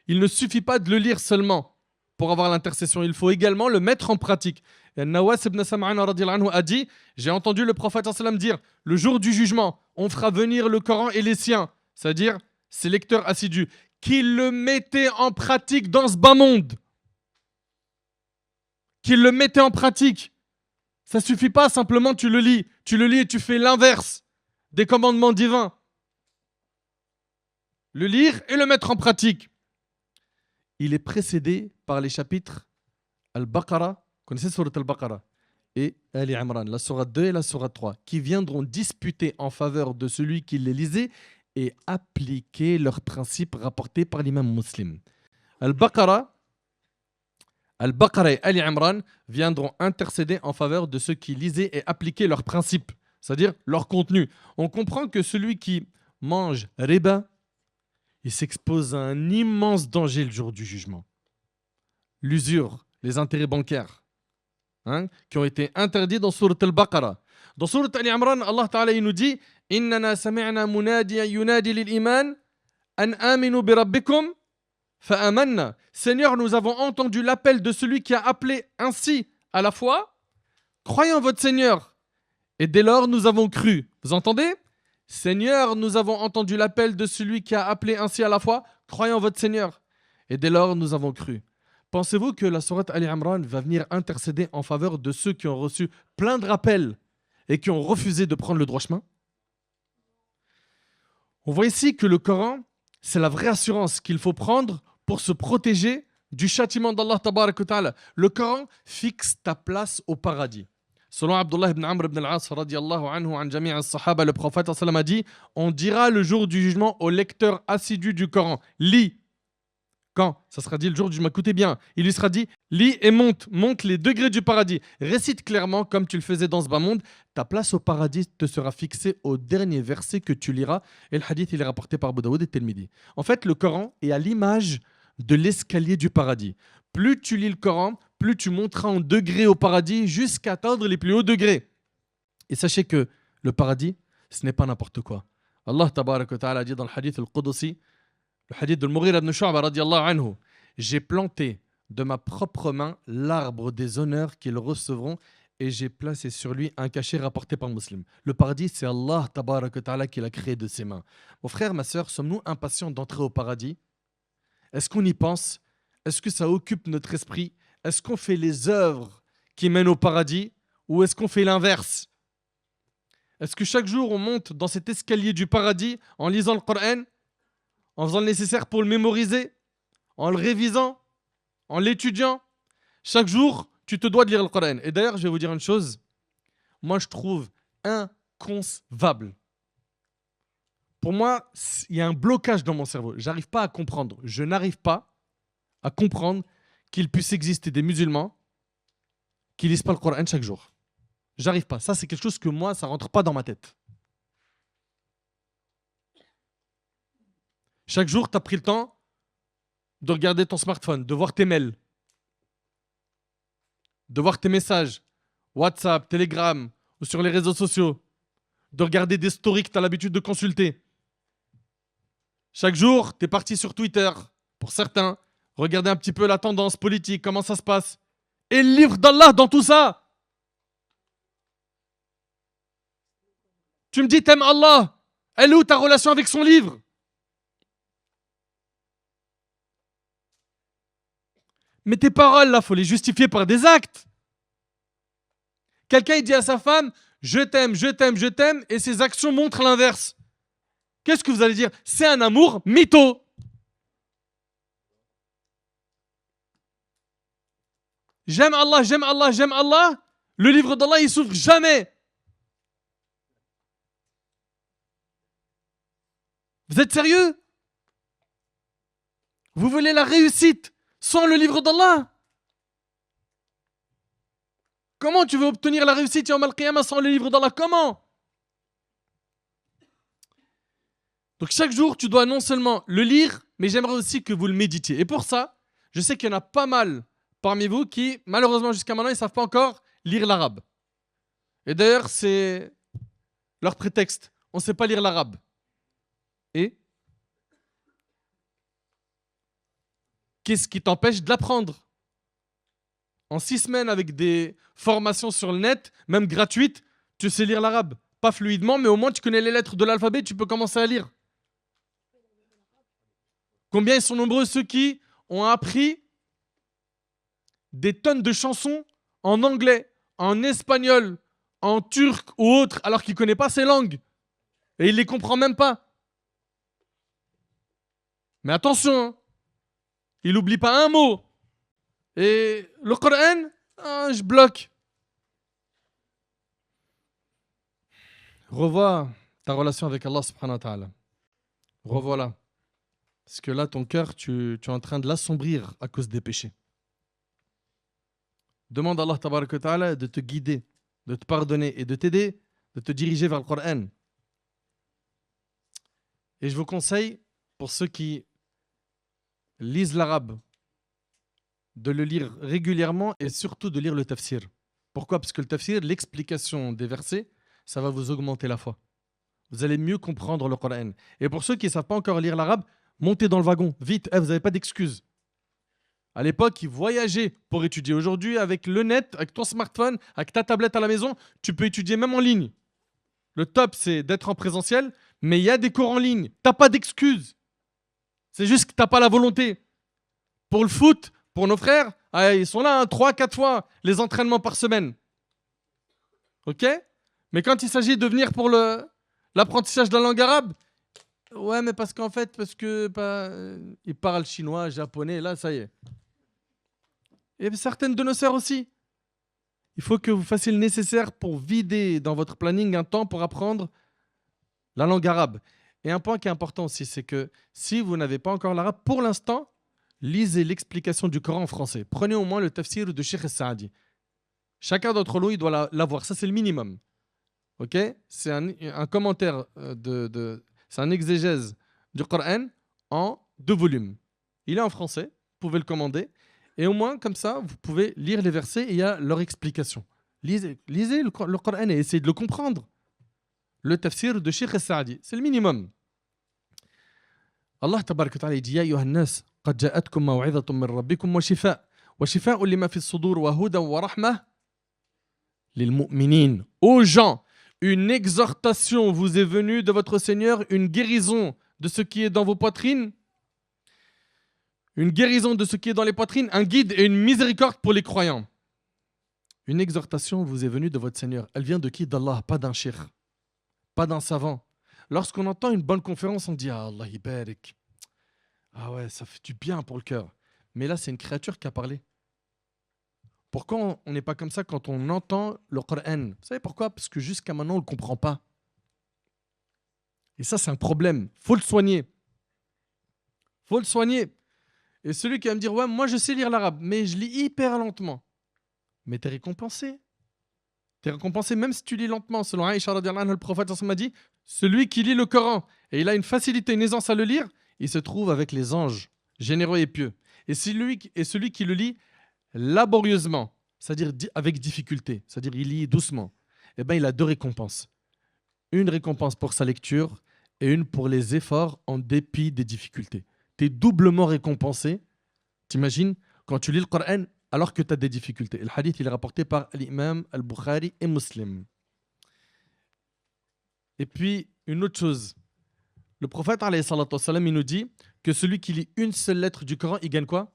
Il ne suffit pas de le lire seulement pour avoir l'intercession, il faut également le mettre en pratique. Et Nawas ibn Sam'an radiallahu anhu a dit: j'ai entendu le prophète sallam dire: le jour du jugement, on fera venir le Coran et les siens, c'est-à-dire ses lecteurs assidus, qui le mettaient en pratique dans ce bas monde. Qu'il le mettait en pratique. Ça ne suffit pas, simplement tu le lis et tu fais l'inverse des commandements divins. Le lire et le mettre en pratique. Il est précédé par les chapitres Al-Baqarah, vous connaissez Surat Al-Baqarah, et Ali Imran, la Surat 2 et la Surat 3, qui viendront disputer en faveur de celui qui les lisait et appliquer leurs principes rapportés par l'imam Muslim. Al-Baqarah et Ali Imran viendront intercéder en faveur de ceux qui lisaient et appliquaient leurs principes, c'est-à-dire leur contenu. On comprend que celui qui mange riba, il s'expose à un immense danger le jour du jugement. L'usure, les intérêts bancaires, qui ont été interdits dans Surat Al-Baqarah. Dans Surat Ali Imran, Allah Ta'ala il nous dit: Innana sami'na munadiyan yunadi lil iman an aminu bi rabbikum. Seigneur, nous avons entendu l'appel de celui qui a appelé ainsi à la foi. Croyez en votre Seigneur. Et dès lors, nous avons cru. Vous entendez? Seigneur, nous avons entendu l'appel de celui qui a appelé ainsi à la foi. Croyez en votre Seigneur. Et dès lors, nous avons cru. Pensez-vous que la sourate Ali Imran va venir intercéder en faveur de ceux qui ont reçu plein de rappels et qui ont refusé de prendre le droit chemin? On voit ici que le Coran, c'est la vraie assurance qu'il faut prendre pour se protéger du châtiment d'Allah Tabarak wa Ta'ala. Le Coran fixe ta place au paradis. Selon Abdullah ibn Amr ibn al-As radiyallahu anhu an jami' al-sahaba, le prophète sallam a dit: on dira le jour du jugement au lecteur assidu du Coran: lis. Quand ça sera dit le jour du jugement, écoutez bien, il lui sera dit: lis et monte les degrés du paradis. Récite clairement comme tu le faisais dans ce bas monde. Ta place au paradis te sera fixée au dernier verset que tu liras. Et le hadith, il est rapporté par Abu Daoud et Tirmidhi. En fait, le Coran est à l'image de l'escalier du paradis. Plus tu lis le Coran, plus tu monteras en degrés au paradis jusqu'à atteindre les plus hauts degrés. Et sachez que le paradis, ce n'est pas n'importe quoi. Allah Tabarak wa Ta'ala dit dans le hadith al-Qudusi, le hadith de Mughira ibn Shu'ba radiyallahu anhu: j'ai planté de ma propre main l'arbre des honneurs qu'ils recevront et j'ai placé sur lui un cachet rapporté par Muslim. Le paradis, c'est Allah Tabarak wa Ta'ala qui l'a créé de ses mains. Mon frère, ma soeur, sommes-nous impatients d'entrer au paradis? Est-ce qu'on y pense? Est-ce que ça occupe notre esprit? Est-ce qu'on fait les œuvres qui mènent au paradis ou est-ce qu'on fait l'inverse? Est-ce que chaque jour on monte dans cet escalier du paradis en lisant le Coran, en faisant le nécessaire pour le mémoriser, en le révisant, en l'étudiant? Chaque jour, tu te dois de lire le Coran. Et d'ailleurs, je vais vous dire une chose, moi je trouve inconcevable. Pour moi, il y a un blocage dans mon cerveau. J'arrive pas à comprendre. Je n'arrive pas à comprendre qu'il puisse exister des musulmans qui lisent pas le Coran chaque jour. J'arrive pas. Ça, c'est quelque chose que moi, ça rentre pas dans ma tête. Chaque jour, tu as pris le temps de regarder ton smartphone, de voir tes mails, de voir tes messages, WhatsApp, Telegram ou sur les réseaux sociaux, de regarder des stories que tu as l'habitude de consulter. Chaque jour, tu es parti sur Twitter, pour certains, Regardez un petit peu la tendance politique, comment ça se passe. Et le livre d'Allah dans tout ça. Tu me dis, t'aimes Allah. Elle est où ta relation avec son livre? Mais tes paroles, là, faut les justifier par des actes. Quelqu'un il dit à sa femme, je t'aime, je t'aime, je t'aime, et ses actions montrent l'inverse. Qu'est-ce que vous allez dire? C'est un amour mytho. J'aime Allah, j'aime Allah, j'aime Allah. Le livre d'Allah, il s'ouvre jamais. Vous êtes sérieux? Vous voulez la réussite sans le livre d'Allah? Comment tu veux obtenir la réussite Yawm al-Qiyamah sans le livre d'Allah? Comment? Donc chaque jour, tu dois non seulement le lire, mais j'aimerais aussi que vous le méditiez. Et pour ça, je sais qu'il y en a pas mal parmi vous qui, malheureusement jusqu'à maintenant, ils ne savent pas encore lire l'arabe. Et d'ailleurs, c'est leur prétexte. On ne sait pas lire l'arabe. Et qu'est-ce qui t'empêche de l'apprendre? En 6 semaines, avec des formations sur le net, même gratuites, tu sais lire l'arabe. Pas fluidement, mais au moins tu connais les lettres de l'alphabet, tu peux commencer à lire. Combien ils sont nombreux ceux qui ont appris des tonnes de chansons en anglais, en espagnol, en turc ou autre, alors qu'ils ne connaissent pas ces langues. Et ils ne les comprennent même pas. Mais attention, hein, il n'oublie pas un mot. Et le Coran, je bloque. Revois ta relation avec Allah subhanahu wa ta'ala. Revois-la. Parce que là, ton cœur, tu es en train de l'assombrir à cause des péchés. Demande à Allah tabaraka wa ta'ala de te guider, de te pardonner et de t'aider, de te diriger vers le Coran. Et je vous conseille, pour ceux qui lisent l'arabe, de le lire régulièrement et surtout de lire le tafsir. Pourquoi? Parce que le tafsir, l'explication des versets, ça va vous augmenter la foi. Vous allez mieux comprendre le Coran. Et pour ceux qui ne savent pas encore lire l'arabe, montez dans le wagon, vite, vous n'avez pas d'excuses. À l'époque, ils voyageaient pour étudier. Aujourd'hui, avec le net, avec ton smartphone, avec ta tablette à la maison, tu peux étudier même en ligne. Le top, c'est d'être en présentiel, mais il y a des cours en ligne. Tu n'as pas d'excuses. C'est juste que tu n'as pas la volonté. Pour le foot, pour nos frères, ils sont là 3-4 fois les entraînements par semaine. Ok? Mais quand il s'agit de venir pour l'apprentissage de la langue arabe, ouais, mais parce qu'en fait, ils parlent chinois, japonais, là, ça y est. Et certaines de nos sœurs aussi. Il faut que vous fassiez le nécessaire pour vider dans votre planning un temps pour apprendre la langue arabe. Et un point qui est important aussi, c'est que si vous n'avez pas encore l'arabe, pour l'instant, lisez l'explication du Coran en français. Prenez au moins le tafsir de Cheikh Saadi. Chacun d'entre nous, il doit l'avoir. Ça, c'est le minimum. Ok? C'est un commentaire, c'est un exégèse du Coran en 2 volumes. Il est en français, vous pouvez le commander. Et au moins, comme ça, vous pouvez lire les versets et il y a leur explication. Lisez le Coran et essayez de le comprendre. Le tafsir de Cheikh Saadi, c'est le minimum. Allah tabaraka wa ta'ala dit Ya ayyuhan nas qad ja'atkum maw'izatun min rabbikum wa shifa'un lima fi as-sudur wa hudan wa rahmah lil mu'minin. Aux gens, une exhortation vous est venue de votre Seigneur, une guérison de ce qui est dans vos poitrines, une guérison de ce qui est dans les poitrines, un guide et une miséricorde pour les croyants. Une exhortation vous est venue de votre Seigneur. Elle vient de qui? D'Allah, pas d'un cheikh, pas d'un savant. Lorsqu'on entend une bonne conférence, on dit ah, Allah ibarik. Ah ouais, ça fait du bien pour le cœur. Mais là, c'est une créature qui a parlé. Pourquoi on n'est pas comme ça quand on entend le Coran? Vous savez pourquoi? Parce que jusqu'à maintenant, on ne le comprend pas. Et ça, c'est un problème. Il faut le soigner. Il faut le soigner. Et celui qui va me dire, ouais, moi, je sais lire l'arabe, mais je lis hyper lentement. Mais tu es récompensé. Tu es récompensé même si tu lis lentement. Selon Aïcha, le prophète m'a dit, celui qui lit le Coran et il a une facilité, une aisance à le lire, il se trouve avec les anges, généreux et pieux. Et celui qui le lit laborieusement, c'est-à-dire avec difficulté, c'est-à-dire il lit doucement, eh ben, il a 2 récompenses. Une récompense pour sa lecture et une pour les efforts en dépit des difficultés. Tu es doublement récompensé, T'imagines quand tu lis le Coran alors que tu as des difficultés. Et le hadith, il est rapporté par l'imam al-Bukhari et Muslim. Et puis, une autre chose. Le prophète, alayhi salatu wassalam, il nous dit que celui qui lit une seule lettre du Coran, il gagne quoi?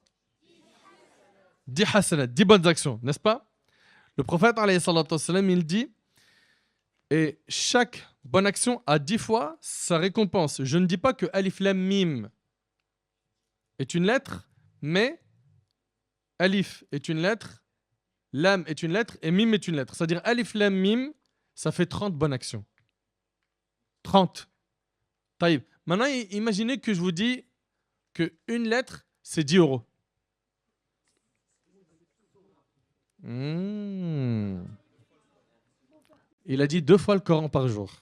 10 hasanat, 10 bonnes actions, n'est-ce pas? Le prophète, alayhi salatu wassalam, il dit et chaque bonne action a 10 fois sa récompense. Je ne dis pas que Alif Lam Mim est une lettre, mais Alif est une lettre, Lam est une lettre et Mim est une lettre. C'est-à-dire Alif Lam Mim, ça fait 30 bonnes actions. 30. Taïb. Maintenant, imaginez que je vous dis qu'une lettre, c'est 10 euros. Il a dit 2 fois le Coran par jour.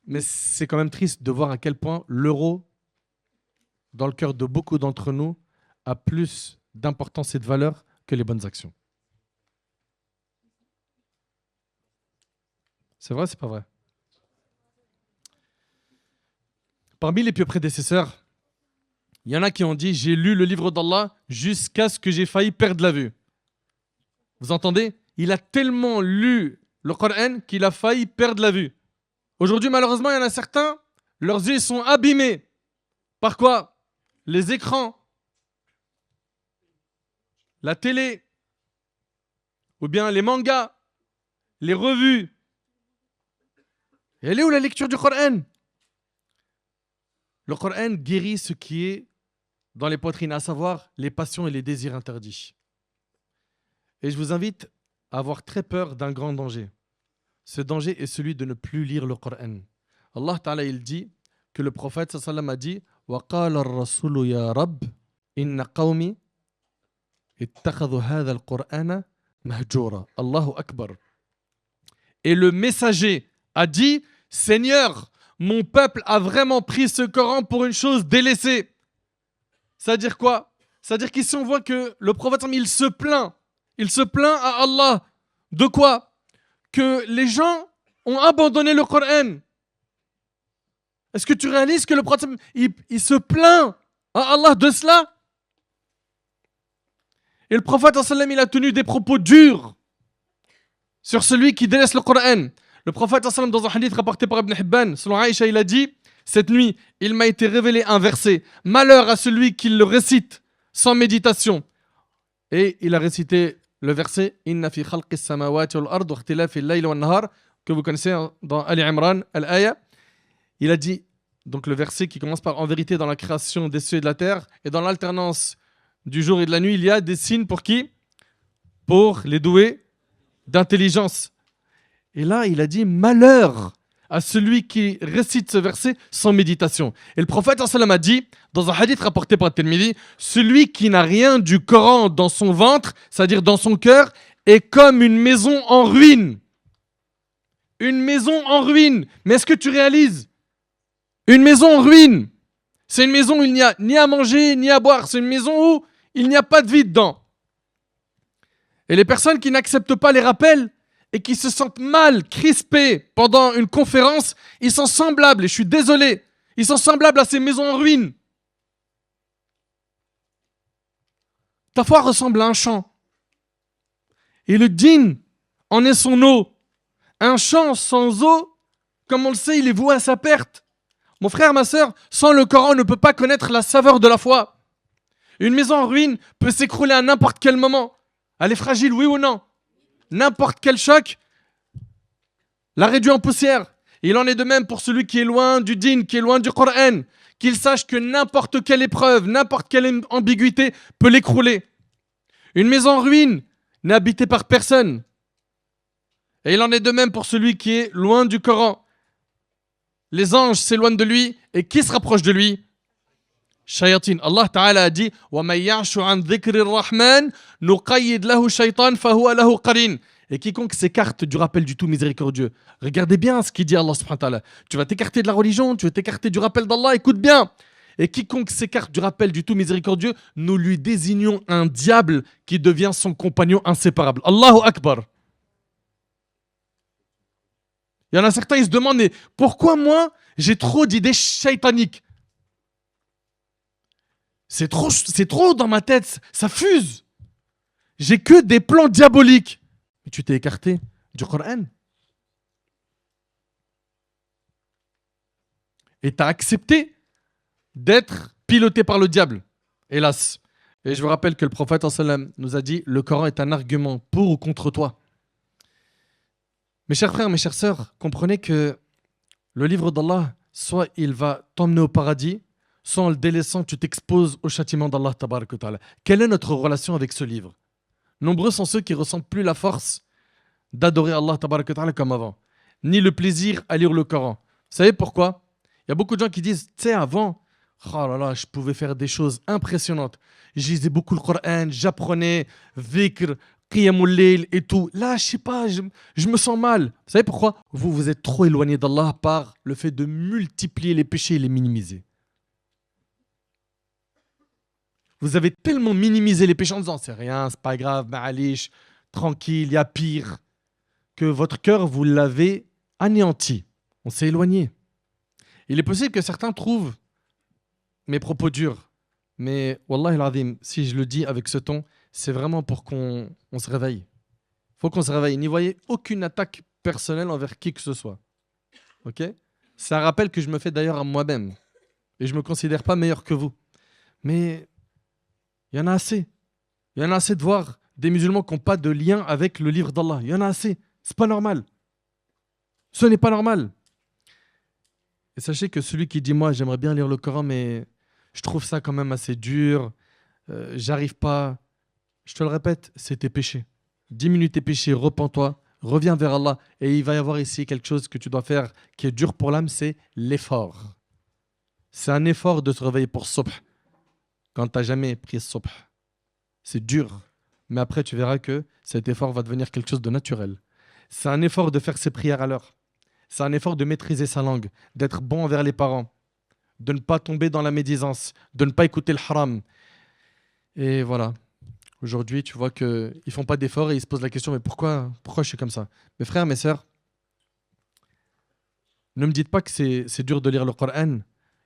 Mais c'est quand même triste de voir à quel point l'euro, dans le cœur de beaucoup d'entre nous, a plus d'importance et de valeur que les bonnes actions. C'est vrai, c'est pas vrai? Parmi les pieux prédécesseurs, il y en a qui ont dit « J'ai lu le livre d'Allah jusqu'à ce que j'ai failli perdre la vue ». Vous entendez? Il a tellement lu le Coran qu'il a failli perdre la vue. Aujourd'hui, malheureusement, il y en a certains, leurs yeux sont abîmés. Par quoi? Les écrans, la télé, ou bien les mangas, les revues. Et elle est où la lecture du Coran? Le Coran guérit ce qui est dans les poitrines, à savoir les passions et les désirs interdits. Et je vous invite à avoir très peur d'un grand danger. Ce danger est celui de ne plus lire le Coran. Allah Ta'ala, il dit que le prophète sallam a dit وَقَالَ الرَّسُولُ يَا رَبِّ إِنَّ قَوْمِ اتَّخَذُوا هَذَا الْقُرْآنَ مَهْجُورًا. Allahu Akbar. Et le messager a dit Seigneur, mon peuple a vraiment pris ce Coran pour une chose délaissée. C'est-à-dire quoi? C'est-à-dire qu'ici on voit que le prophète, il se plaint à Allah. De quoi? Que les gens ont abandonné le Coran. Est-ce que tu réalises que le prophète, il se plaint à Allah de cela? Et le prophète, il a tenu des propos durs sur celui qui délaisse le Coran. Le prophète, dans un hadith rapporté par Ibn Hibban, selon Aïcha, il a dit cette nuit, il m'a été révélé un verset. Malheur à celui qui le récite sans méditation. Et il a récité le verset Inna fi khalqis samawati wal ard wa ikhtilafi al-layli wan nahar, que vous connaissez dans Ali Imran, al-Aya. Il a dit, donc le verset qui commence par en vérité dans la création des cieux et de la terre, et dans l'alternance du jour et de la nuit, il y a des signes pour qui? Pour les doués d'intelligence. Et là, il a dit malheur à celui qui récite ce verset sans méditation. Et le prophète sallam a dit, dans un hadith rapporté par Tirmidhi, celui qui n'a rien du Coran dans son ventre, c'est-à-dire dans son cœur, est comme une maison en ruine. Une maison en ruine. Mais est-ce que tu réalises? Une maison en ruine. C'est une maison où il n'y a ni à manger, ni à boire. C'est une maison où il n'y a pas de vie dedans. Et les personnes qui n'acceptent pas les rappels et qui se sentent mal, crispés pendant une conférence, ils sont semblables, et je suis désolé, ils sont semblables à ces maisons en ruine. Ta foi ressemble à un champ. Et le dîn en est son eau. Un champ sans eau, comme on le sait, il est voué à sa perte. Mon frère, ma sœur, sans le Coran, on ne peut pas connaître la saveur de la foi. Une maison en ruine peut s'écrouler à n'importe quel moment. Elle est fragile, oui ou non? N'importe quel choc la réduit en poussière. Il en est de même pour celui qui est loin du dîn, qui est loin du Coran, qu'il sache que n'importe quelle épreuve, n'importe quelle ambiguïté peut l'écrouler. Une maison en ruine n'est habitée par personne. Et il en est de même pour celui qui est loin du Coran. Les anges s'éloignent de lui, et qui se rapproche de lui? Shayatin. Allah Ta'ala a dit وَمَنْ يَعْشُ عَنْ ذِكْرِ الرَّحْمَنِ نُقَيِّدْ لَهُ شَيْطَانٍ فَهُوَ لَهُ قَرِينٌ. Et quiconque s'écarte du rappel du tout miséricordieux, regardez bien ce qu'il dit Allah subhanahu wa ta'ala. Tu vas t'écarter de la religion, tu vas t'écarter du rappel d'Allah, écoute bien. Et quiconque s'écarte du rappel du tout miséricordieux, nous lui désignons un diable qui devient son compagnon inséparable. Allahu Akbar. Il y en a certains, ils se demandent, mais pourquoi moi, j'ai trop d'idées shaytaniques? C'est trop dans ma tête, ça fuse. J'ai que des plans diaboliques. Mais tu t'es écarté du Coran. Et tu as accepté d'être piloté par le diable. Hélas. Et je vous rappelle que le prophète sallam nous a dit, le Coran est un argument pour ou contre toi. Mes chers frères, mes chères sœurs, comprenez que le livre d'Allah, soit il va t'emmener au paradis, soit en le délaissant, tu t'exposes au châtiment d'Allah. Quelle est notre relation avec ce livre? Nombreux sont ceux qui ne ressentent plus la force d'adorer Allah comme avant, ni le plaisir à lire le Coran. Vous savez pourquoi? Il y a beaucoup de gens qui disent, tu sais, avant, oh là là, je pouvais faire des choses impressionnantes. Je lisais beaucoup le Coran, j'apprenais, dhikr, qiyamul layl et tout. Là, je sais pas, je me sens mal. Vous savez pourquoi? Vous vous êtes trop éloigné d'Allah par le fait de multiplier les péchés et les minimiser. Vous avez tellement minimisé les péchés en disant, c'est rien, c'est pas grave, ma'alish, tranquille, il y a pire, que votre cœur, vous l'avez anéanti. On s'est éloigné. Il est possible que certains trouvent mes propos durs. Mais, Wallah al-Azim, si je le dis avec ce ton, c'est vraiment pour qu'on se réveille. Il faut qu'on se réveille. N'y voyez aucune attaque personnelle envers qui que ce soit. Ok? C'est un rappel que je me fais d'ailleurs à moi-même. Et je ne me considère pas meilleur que vous. Mais il y en a assez. Il y en a assez de voir des musulmans qui n'ont pas de lien avec le livre d'Allah. Il y en a assez. C'est pas normal. Ce n'est pas normal. Et sachez que celui qui dit, moi, j'aimerais bien lire le Coran, mais je trouve ça quand même assez dur, j'arrive pas. Je te le répète, c'est tes péchés. Diminue tes péchés, repens-toi, reviens vers Allah. Et il va y avoir ici quelque chose que tu dois faire qui est dur pour l'âme, c'est l'effort. C'est un effort de se réveiller pour Subh. Quand tu n'as jamais pris Subh. C'est dur. Mais après, tu verras que cet effort va devenir quelque chose de naturel. C'est un effort de faire ses prières à l'heure. C'est un effort de maîtriser sa langue, d'être bon envers les parents, de ne pas tomber dans la médisance, de ne pas écouter le haram. Et voilà. Aujourd'hui, tu vois qu'ils ne font pas d'efforts et ils se posent la question, mais pourquoi je suis comme ça? Mes frères, mes sœurs, ne me dites pas que c'est dur de lire le Coran.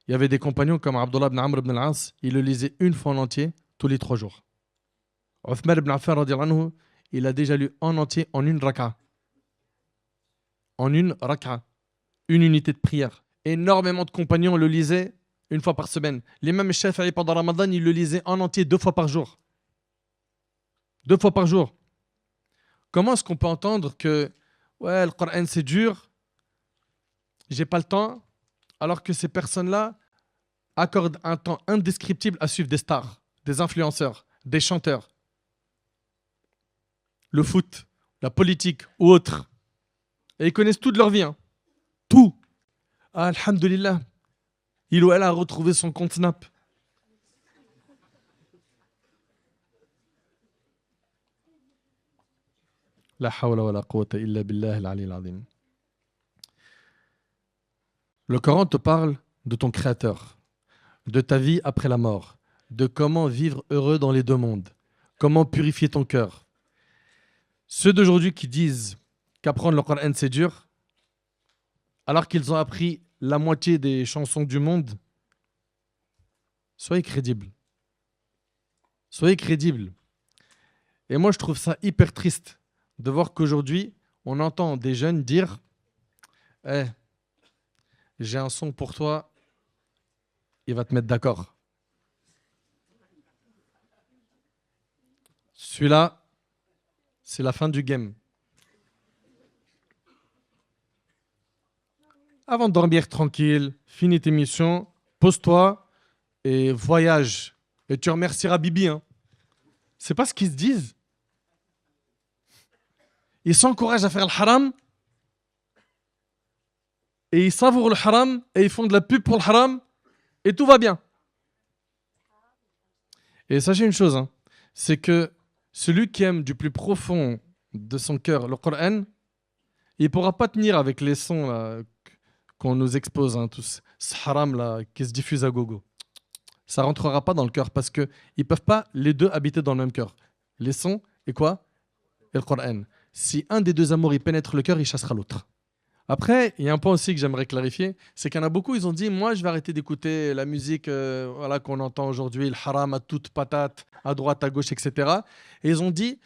Il y avait des compagnons comme Abdullah ibn Amr ibn al-As, il le lisait une fois en entier, tous les 3 jours. Uthman ibn Affan, il a déjà lu en entier en une raka. En une raka. Une unité de prière. Énormément de compagnons le lisaient une fois par semaine. L'imam Shafi'i pendant Ramadan, il le lisait en entier 2 fois par jour. 2 fois par jour. Comment est-ce qu'on peut entendre que ouais, le Coran c'est dur, j'ai pas le temps, alors que ces personnes-là accordent un temps indescriptible à suivre des stars, des influenceurs, des chanteurs, le foot, la politique ou autre. Et ils connaissent toute leur vie. Hein. Tout. Ah, alhamdulillah. Il ou elle a retrouvé son compte Snap. La hawla wa la quwwata illa billah al-ali al-azim. Le Coran te parle de ton Créateur, de ta vie après la mort, de comment vivre heureux dans les 2 mondes, comment purifier ton cœur. Ceux d'aujourd'hui qui disent qu'apprendre le Coran c'est dur, alors qu'ils ont appris la moitié des chansons du monde, soyez crédibles. Soyez crédibles. Et moi, je trouve ça hyper triste de voir qu'aujourd'hui, on entend des jeunes dire hey, j'ai un son pour toi, il va te mettre d'accord. Celui-là, c'est la fin du game. Avant de dormir tranquille, finis tes missions, pose-toi et voyage. Et tu remercieras Bibi. Hein. C'est pas ce qu'ils se disent. Ils s'encouragent à faire le haram et ils savourent le haram et ils font de la pub pour le haram et tout va bien. Et sachez une chose, hein, c'est que celui qui aime du plus profond de son cœur le Coran, il ne pourra pas tenir avec les sons là, qu'on nous expose, hein, tous ce haram là, qui se diffuse à gogo. Ça ne rentrera pas dans le cœur parce qu'ils ne peuvent pas les deux habiter dans le même cœur. Les sons et quoi? Et le Coran. Si un des 2 amours il pénètre le cœur, il chassera l'autre. Après, il y a un point aussi que j'aimerais clarifier, c'est qu'il y en a beaucoup, ils ont dit, moi, je vais arrêter d'écouter la musique voilà, qu'on entend aujourd'hui, le haram à toute patate, à droite, à gauche, etc. Et ils ont dit,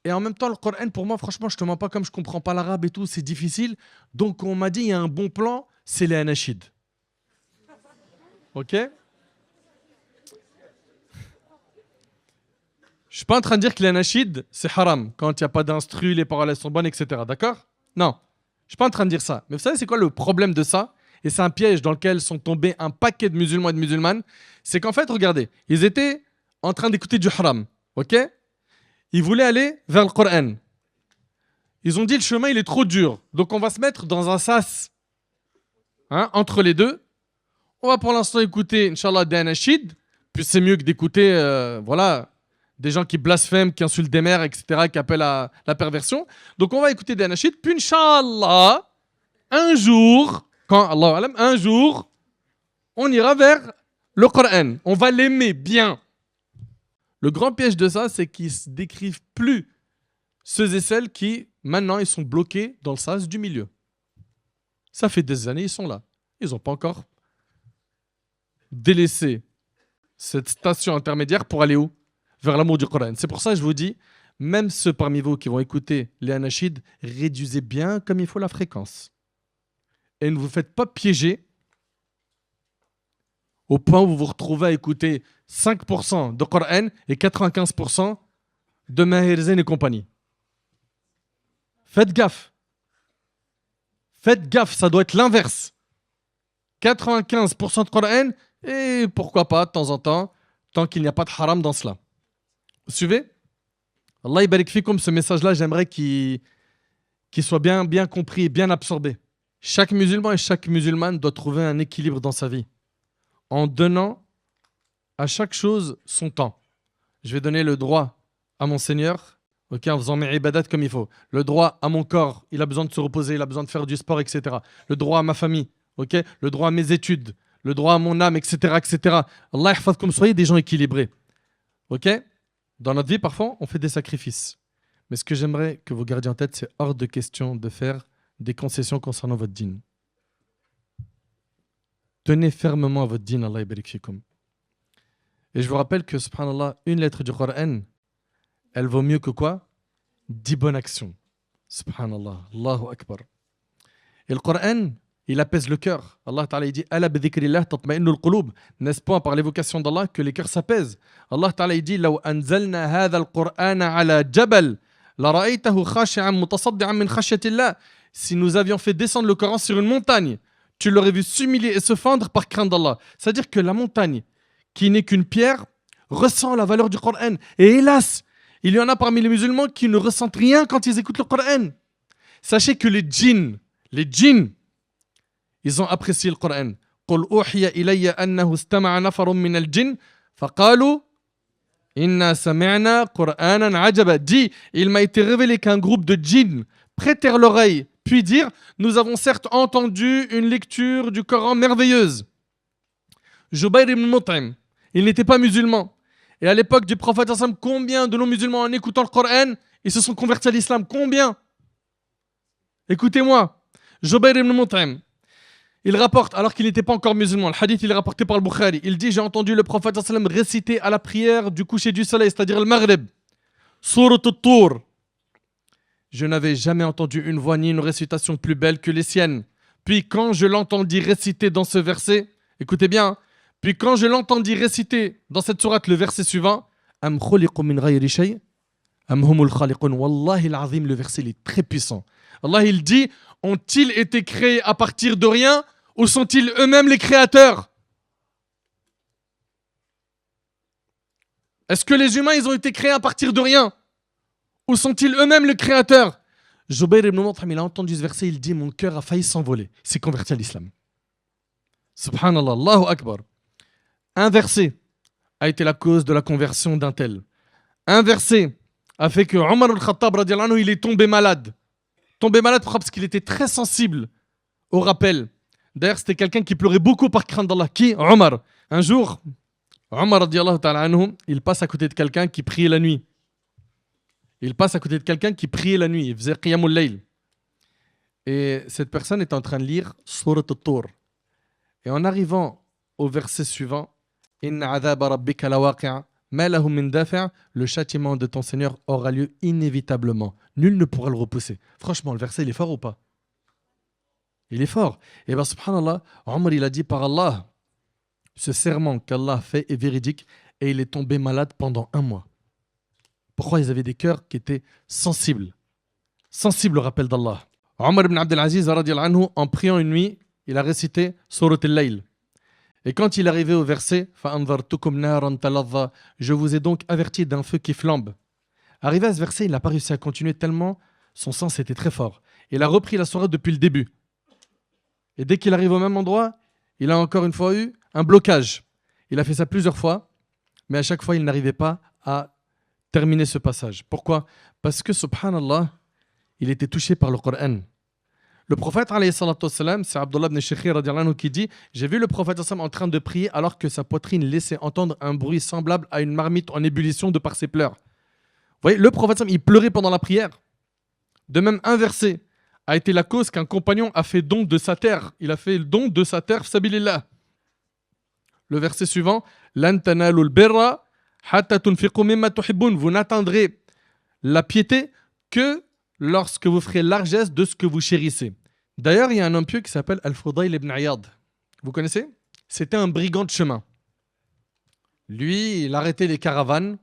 et en même temps, le Coran, pour moi, franchement, je te mens pas, comme je comprends pas l'arabe et tout, c'est difficile. Donc, on m'a dit, il y a un bon plan, c'est les anachid. Ok? Je suis pas en train de dire que les anachid, c'est haram, quand il n'y a pas d'instru, les paroles elles sont bonnes, etc. D'accord? Non. Je suis pas en train de dire ça. Mais vous savez, c'est quoi le problème de ça? Et c'est un piège dans lequel sont tombés un paquet de musulmans et de musulmanes. C'est qu'en fait, regardez, ils étaient en train d'écouter du haram. Ok? Ils voulaient aller vers le Coran. Ils ont dit le chemin, il est trop dur. Donc on va se mettre dans un sas entre les deux. On va pour l'instant écouter, Inch'Allah, des anachid. Puis c'est mieux que d'écouter, voilà, des gens qui blasphèment, qui insultent des mères, etc., qui appellent à la perversion. Donc on va écouter des anachid. Puis Inch'Allah, un jour, un jour, on ira vers le Coran. On va l'aimer bien. Le grand piège de ça, c'est qu'ils ne se décrivent plus ceux et celles qui, maintenant, ils sont bloqués dans le sas du milieu. Ça fait des années, ils sont là. Ils n'ont pas encore délaissé cette station intermédiaire pour aller où? Vers l'amour du Coran. C'est pour ça que je vous dis, même ceux parmi vous qui vont écouter les anachid, réduisez bien comme il faut la fréquence. Et ne vous faites pas piéger au point où vous vous retrouvez à écouter 5% de Coran et 95% de Maher Zain et compagnie. Faites gaffe. Faites gaffe, ça doit être l'inverse. 95% de Coran et pourquoi pas, de temps en temps, tant qu'il n'y a pas de haram dans cela. Vous suivez? Allah yabarik fikoum, ce message-là, j'aimerais qu'il soit bien compris et bien absorbé. Chaque musulman et chaque musulmane doit trouver un équilibre dans sa vie, en donnant à chaque chose son temps. Je vais donner le droit à mon Seigneur, okay, en faisant mes ibadat comme il faut. Le droit à mon corps, il a besoin de se reposer, il a besoin de faire du sport, etc. Le droit à ma famille, okay, le droit à mes études, le droit à mon âme, etc. etc. Allah yahfaz comme soyez des gens équilibrés. Okay? Dans notre vie, parfois, on fait des sacrifices. Mais ce que j'aimerais que vous gardiez en tête, c'est hors de question de faire des concessions concernant votre dîn. Tenez fermement à votre dîn, Allah yabarik fikoum. Et je vous rappelle que, subhanallah, une lettre du Coran, elle vaut mieux que quoi? 10 bonnes actions. Subhanallah, Allahu Akbar. Et le Coran, il apaise le cœur. Allah Ta'ala dit Ala bidhikrillah tatma'innul qulub. N'est-ce pas par l'évocation d'Allah que les cœurs s'apaisent? Allah Ta'ala dit Law anzalna hadha al-Qur'ana ala jabal la ra'aytahu khashi'an mutasaddi'an min khashyatillah. Si nous avions fait descendre le Coran sur une montagne, tu l'aurais vu s'humilier et se fendre par crainte d'Allah. C'est-à-dire que la montagne, qui n'est qu'une pierre, ressent la valeur du Coran. Et hélas, il y en a parmi les musulmans qui ne ressentent rien quand ils écoutent le Coran. Sachez que les djinns, ils ont apprécié le Coran. قُلْ أُوحِيَ إِلَيَّ أَنَّهُ اسْتَمَعَ نَفَرٌ مِّنَ الْجِنِّ فَقَالُوا إِنَّا سَمِعْنَا قُرْآنًا عَجَبًا. Dit, il m'a été révélé qu'un groupe de djinns prêtèrent l'oreille, puis dire, nous avons certes entendu une lecture du Coran merveilleuse. Jubayr ibn Mut'im, il n'était pas musulman. Et à l'époque du prophète, combien de non-musulmans en écoutant le Coran, ils se sont convertis à l'islam? Combien? Écoutez-moi. Jubayr ibn Mut'im, il rapporte, alors qu'il n'était pas encore musulman, le hadith il est rapporté par le Bukhari, il dit, j'ai entendu le prophète réciter à la prière du coucher du soleil, c'est-à-dire le Maghrib, Surat al-Tur. Je n'avais jamais entendu une voix ni une récitation plus belle que les siennes. Puis quand je l'entendis réciter dans ce verset, écoutez bien, puis quand je l'entendis réciter dans cette sourate le verset suivant, Am khuliqu min ghayri shay, am humul khaliqun. Wallahi al-azim, le verset il est très puissant. Allah il dit, ont-ils été créés à partir de rien ou sont-ils eux-mêmes les créateurs? Est-ce que les humains ils ont été créés à partir de rien ou sont-ils eux-mêmes les créateurs? Jubayr ibn Mut'im, il a entendu ce verset, il dit, mon cœur a failli s'envoler. Il s'est converti à l'islam. Subhanallah, Allahu Akbar. Un verset a été la cause de la conversion d'un tel. Un verset a fait que Omar al-Khattab, radiallahu anhu, il est tombé malade. Tombé malade parce qu'il était très sensible au rappel. D'ailleurs, c'était quelqu'un qui pleurait beaucoup par crainte d'Allah. Qui? Omar. Un jour, Omar, radiallahu ta'ala anhu, il passe à côté de quelqu'un qui priait la nuit. Il faisait Qiyamul Layl. Et cette personne est en train de lire Surat al-Tur. Et en arrivant au verset suivant, Inna adhaba rabbika lawaqi'a, ma lahu min dafi', le châtiment de ton Seigneur aura lieu inévitablement. Nul ne pourra le repousser. Franchement, le verset, il est fort ou pas? Il est fort. Et bien, subhanallah, Omar, il a dit par Allah, ce serment qu'Allah fait est véridique, et il est tombé malade pendant 1 mois. Pourquoi? Ils avaient des cœurs qui étaient sensibles au rappel d'Allah. Omar ibn Abdelaziz, en priant une nuit, il a récité Surat al-Layl. Et quand il est arrivé au verset فَأَنذَرْتُكُمْ نَارًا تَلَظَّى, je vous ai donc averti d'un feu qui flambe. Arrivé à ce verset, il n'a pas réussi à continuer tellement son sens était très fort. Il a repris la sourate depuis le début. Et dès qu'il arrive au même endroit, il a encore une fois eu un blocage. Il a fait ça plusieurs fois, mais à chaque fois, il n'arrivait pas à terminer ce passage. Pourquoi? Parce que, subhanallah, il était touché par le Coran. Le prophète, c'est Abdullah ibn Shikhir qui dit « J'ai vu le prophète en train de prier alors que sa poitrine laissait entendre un bruit semblable à une marmite en ébullition de par ses pleurs. » Vous voyez, le prophète, il pleurait pendant la prière. De même, un verset a été la cause qu'un compagnon a fait don de sa terre. Il a fait le don de sa terre, sabilillah. Le verset suivant « Lan tanalul birra hatta tunfiqu mimma tuhibbun » Vous n'atteindrez la piété que lorsque vous ferez largesse de ce que vous chérissez. D'ailleurs, il y a un homme pieux qui s'appelle Al-Fudayl ibn Iyad. Vous connaissez? C'était un brigand de chemin. Lui, il arrêtait les caravanes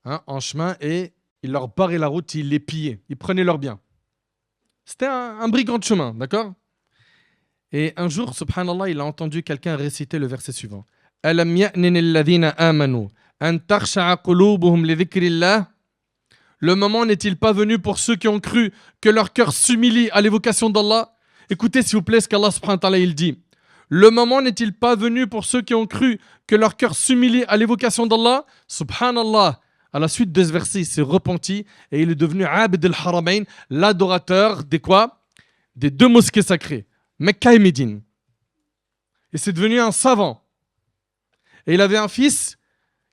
en chemin et il leur barrait la route, il les pillait, il prenait leurs biens. C'était un brigand de chemin, d'accord? Et un jour, subhanallah, il a entendu quelqu'un réciter le verset suivant. Alam ya'nin alladhina amanu an takhsha'a qulubuhum li dhikrillah. Le moment n'est-il pas venu pour ceux qui ont cru que leur cœur s'humilie à l'évocation d'Allah? Écoutez s'il vous plaît ce qu'Allah subhanahu wa ta'ala il dit. Le moment n'est-il pas venu pour ceux qui ont cru que leur cœur s'humilie à l'évocation d'Allah? Subhanallah. À la suite de ce verset, il s'est repenti et il est devenu Abd al-Haramain, l'adorateur des quoi? Des 2 mosquées sacrées, Mecca et Médine. Et c'est devenu un savant. Et il avait un fils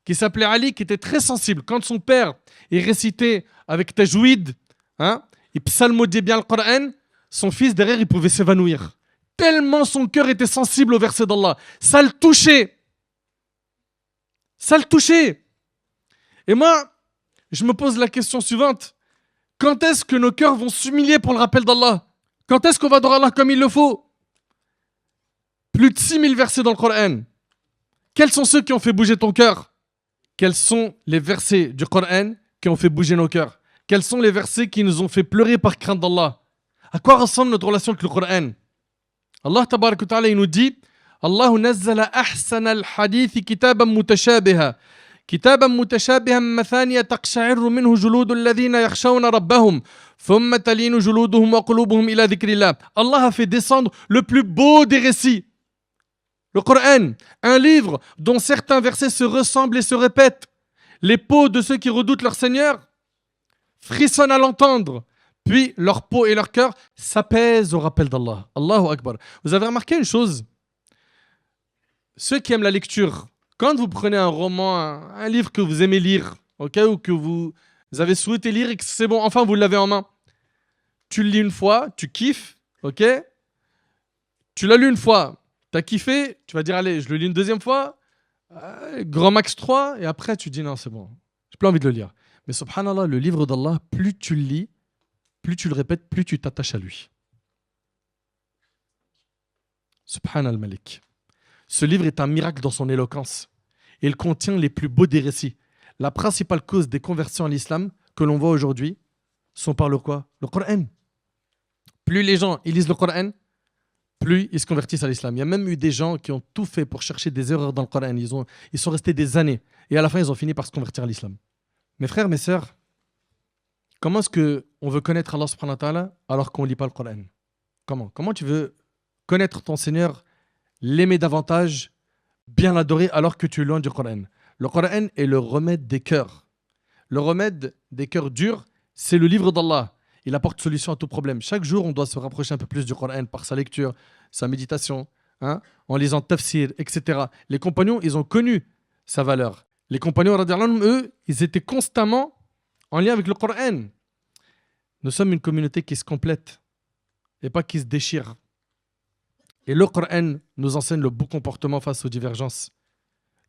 qui s'appelait Ali, qui était très sensible. Quand son père il récitait avec tajwid, il psalmodiait bien le Coran, son fils derrière il pouvait s'évanouir. Tellement son cœur était sensible au verset d'Allah. Ça le touchait. Ça le touchait. Et moi, je me pose la question suivante. Quand est-ce que nos cœurs vont s'humilier pour le rappel d'Allah? Quand est-ce qu'on va adorer Allah comme il le faut? Plus de 6000 versets dans le Coran. Quels sont ceux qui ont fait bouger ton cœur? Quels sont les versets du Coran qui ont fait bouger nos cœurs? Quels sont les versets qui nous ont fait pleurer par crainte d'Allah? À quoi ressemble notre relation avec le Coran? Allah tabarak wa ta'ala il nous dit Allahu nazzala ahsana al-hadith kitaban mutashabiha. كتابا متشابها مثانية تقشعر منه جلود الذين يخشون ربهم ثم تلين جلودهم وقلوبهم إلى ذكر الله. Allah a fait descendre le plus beau des récits. Le Coran, un livre dont certains versets se ressemblent et se répètent. Les peaux de ceux qui redoutent leur Seigneur frissonnent à l'entendre. Puis leur peau et leur cœur s'apaisent au rappel d'Allah. Allahu Akbar. Vous avez remarqué une chose? Ceux qui aiment la lecture, quand vous prenez un roman, un livre que vous aimez lire, okay, ou que vous avez souhaité lire et que c'est bon, enfin vous l'avez en main, tu le lis une fois, tu kiffes, ok? Tu l'as lu une fois, tu as kiffé, tu vas dire allez, je le lis une deuxième fois, grand max 3, et après tu dis non, c'est bon, j'ai plus envie de le lire. Mais subhanallah, le livre d'Allah, plus tu le lis, plus tu le répètes, plus tu t'attaches à lui. Subhanal Malik. Ce livre est un miracle dans son éloquence. Il contient les plus beaux des récits. La principale cause des conversions à l'islam que l'on voit aujourd'hui sont par le quoi? Le Coran. Plus les gens ils lisent le Coran, plus ils se convertissent à l'islam. Il y a même eu des gens qui ont tout fait pour chercher des erreurs dans le Coran. Ils sont restés des années. Et à la fin, ils ont fini par se convertir à l'islam. Mes frères, mes sœurs, comment est-ce qu'on veut connaître Allah subhanahu wa ta'ala alors qu'on ne lit pas le Coran? Comment tu veux connaître ton Seigneur, l'aimer davantage, bien l'adorer alors que tu es loin du Coran? Le Coran est le remède des cœurs. Le remède des cœurs durs, c'est le livre d'Allah. Il apporte solution à tout problème. Chaque jour, on doit se rapprocher un peu plus du Coran par sa lecture, sa méditation, en lisant tafsir, etc. Les compagnons, ils ont connu sa valeur. Les compagnons, eux, ils étaient constamment en lien avec le Coran. Nous sommes une communauté qui se complète. et pas qui se déchirent. Et le Coran nous enseigne le bon comportement face aux divergences.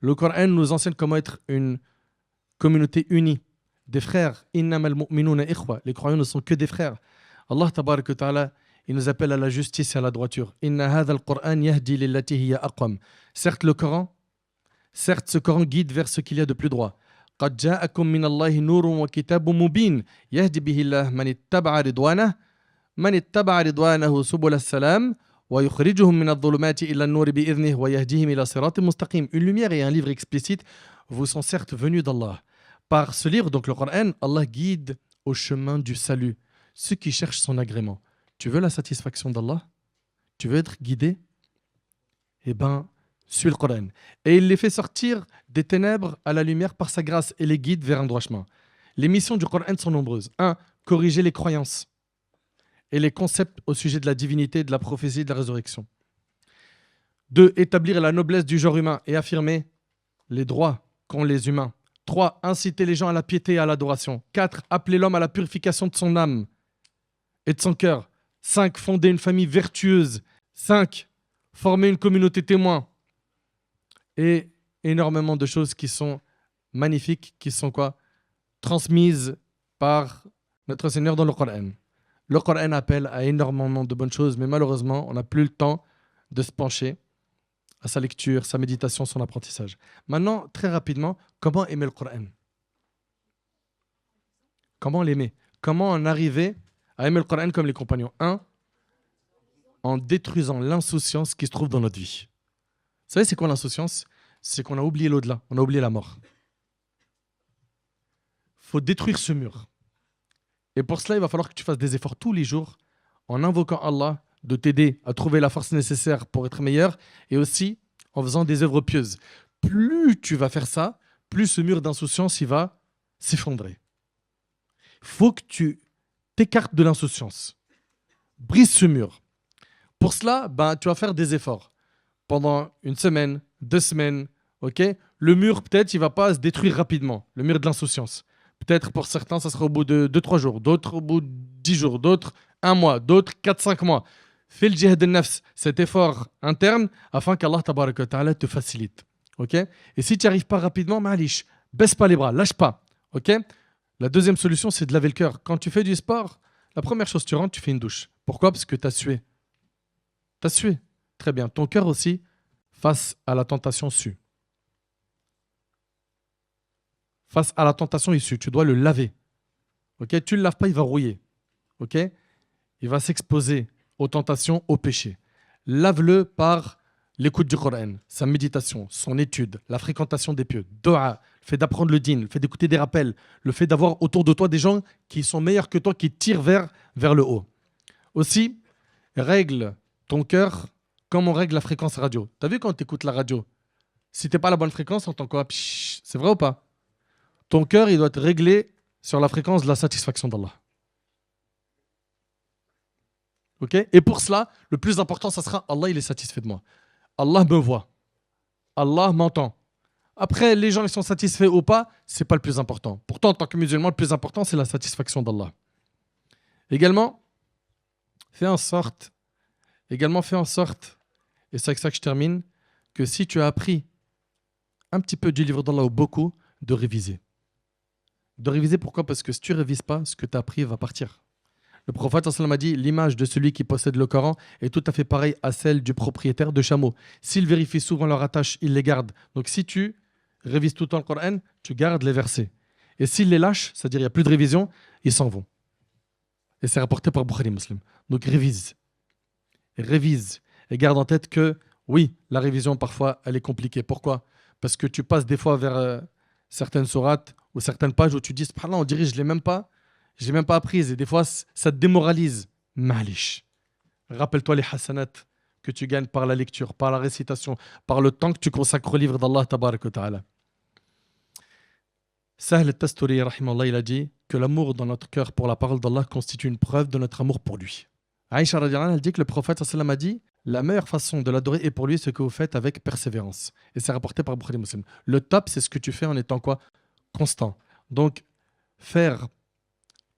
Le Coran nous enseigne comment être une communauté unie, des frères. Innamal mu'minuna ikhwa. Les croyants ne sont que des frères. Allah tabarak wa ta'ala, il nous appelle à la justice et à la droiture. Inna hadha al-Qur'an yahdi lillati hiya aqwam. Certes, ce Coran guide vers ce qu'il y a de plus droit. قد جاءكم من الله نور وكتاب مبين يهدي به الله من اتبع رضوانه سبل السلام ويخرجهم من الظلمات إلى النور بإذنه ويهديهم إلى صراط مستقيم. Une lumière et un livre explicite vous sont certes venus d'Allah. Par ce livre, donc le Coran, Allah guide au chemin du salut ceux qui cherchent son agrément. Tu veux la satisfaction d'Allah? Tu veux être guidé? Eh bien, suis le Coran. Et il les fait sortir des ténèbres à la lumière par sa grâce et les guide vers un droit chemin. Les missions du Coran sont nombreuses. 1. Corriger les croyances et les concepts au sujet de la divinité, de la prophétie et de la résurrection. 2. Établir la noblesse du genre humain et affirmer les droits qu'ont les humains. 3. Inciter les gens à la piété et à l'adoration. 4. Appeler l'homme à la purification de son âme et de son cœur. 5. Fonder une famille vertueuse. 5. Former une communauté témoin. Et énormément de choses qui sont magnifiques, qui sont quoi? Transmises par notre Seigneur dans le Coran. Le Coran appelle à énormément de bonnes choses, mais malheureusement, on n'a plus le temps de se pencher à sa lecture, sa méditation, son apprentissage. Maintenant, très rapidement, comment aimer le Coran? Comment l'aimer? Comment en arriver à aimer le Coran comme les compagnons? 1. En détruisant l'insouciance qui se trouve dans notre vie. Vous savez, c'est quoi l'insouciance? C'est qu'on a oublié l'au-delà, on a oublié la mort. Il faut détruire ce mur. Et pour cela, il va falloir que tu fasses des efforts tous les jours en invoquant Allah de t'aider à trouver la force nécessaire pour être meilleur et aussi en faisant des œuvres pieuses. Plus tu vas faire ça, plus ce mur d'insouciance il va s'effondrer. Il faut que tu t'écartes de l'insouciance. Brise ce mur. Pour cela, tu vas faire des efforts. Pendant une semaine, 2 semaines, ok? Le mur, peut-être, il ne va pas se détruire rapidement, le mur de l'insouciance. Peut-être pour certains, ça sera au bout de 2-3 jours, d'autres au bout de 10 jours, d'autres 1 mois, d'autres 4-5 mois. Fais le jihad al-nafs, cet effort interne, afin qu'Allah tabarak wa ta'ala te facilite. Okay? Et si tu n'y arrives pas rapidement, ma'alish, baisse pas les bras, lâche pas. Okay? La deuxième solution, c'est de laver le cœur. Quand tu fais du sport, la première chose, tu rentres, tu fais une douche. Pourquoi? Parce que tu as sué. Tu as sué. Très bien. Ton cœur aussi, face à la tentation sue. Face à la tentation issue, tu dois le laver. Okay? Tu ne le laves pas, il va rouiller. Okay? Il va s'exposer aux tentations, aux péchés. Lave-le par l'écoute du Coran, sa méditation, son étude, la fréquentation des pieux, dua, le fait d'apprendre le din, le fait d'écouter des rappels, le fait d'avoir autour de toi des gens qui sont meilleurs que toi, qui tirent vers le haut. Aussi, règle ton cœur comme on règle la fréquence radio. Tu as vu quand tu écoutes la radio? Si tu n'es pas à la bonne fréquence, on entend quoi? C'est vrai ou pas? Ton cœur, il doit être réglé sur la fréquence de la satisfaction d'Allah. Okay? Et pour cela, le plus important, ça sera Allah, il est satisfait de moi. Allah me voit. Allah m'entend. Après, les gens ils sont satisfaits ou pas, ce n'est pas le plus important. Pourtant, en tant que musulman, le plus important, c'est la satisfaction d'Allah. Également, fais en sorte, et c'est avec ça que je termine, que si tu as appris un petit peu du livre d'Allah ou beaucoup, de réviser. De réviser, pourquoi? Parce que si tu ne révises pas, ce que tu as appris va partir. Le prophète a dit, l'image de celui qui possède le Coran est tout à fait pareille à celle du propriétaire de chameaux. S'il vérifie souvent leur attache, il les garde. Donc si tu révises tout le temps le Coran, tu gardes les versets. Et s'il les lâche, c'est-à-dire il n'y a plus de révision, ils s'en vont. Et c'est rapporté par Bukhari Muslim. Donc révise. Et garde en tête que, oui, la révision, parfois, elle est compliquée. Pourquoi? Parce que tu passes des fois vers certaines sourates ou certaines pages où tu dis, subhanallah, on dirait, je ne l'ai même pas apprise. Et des fois, ça te démoralise. Malish. Rappelle-toi les hasanat que tu gagnes par la lecture, par la récitation, par le temps que tu consacres au livre d'Allah, tabarak wa ta'ala. Sahl al-Tasturi, rahimallah, il a dit que l'amour dans notre cœur pour la parole d'Allah constitue une preuve de notre amour pour lui. Aïcha radiallahu anha, elle dit que le prophète sallam a dit la meilleure façon de l'adorer est pour lui ce que vous faites avec persévérance. Et c'est rapporté par Bukhari Muslim. Le top, c'est ce que tu fais en étant quoi? Constant. Donc, faire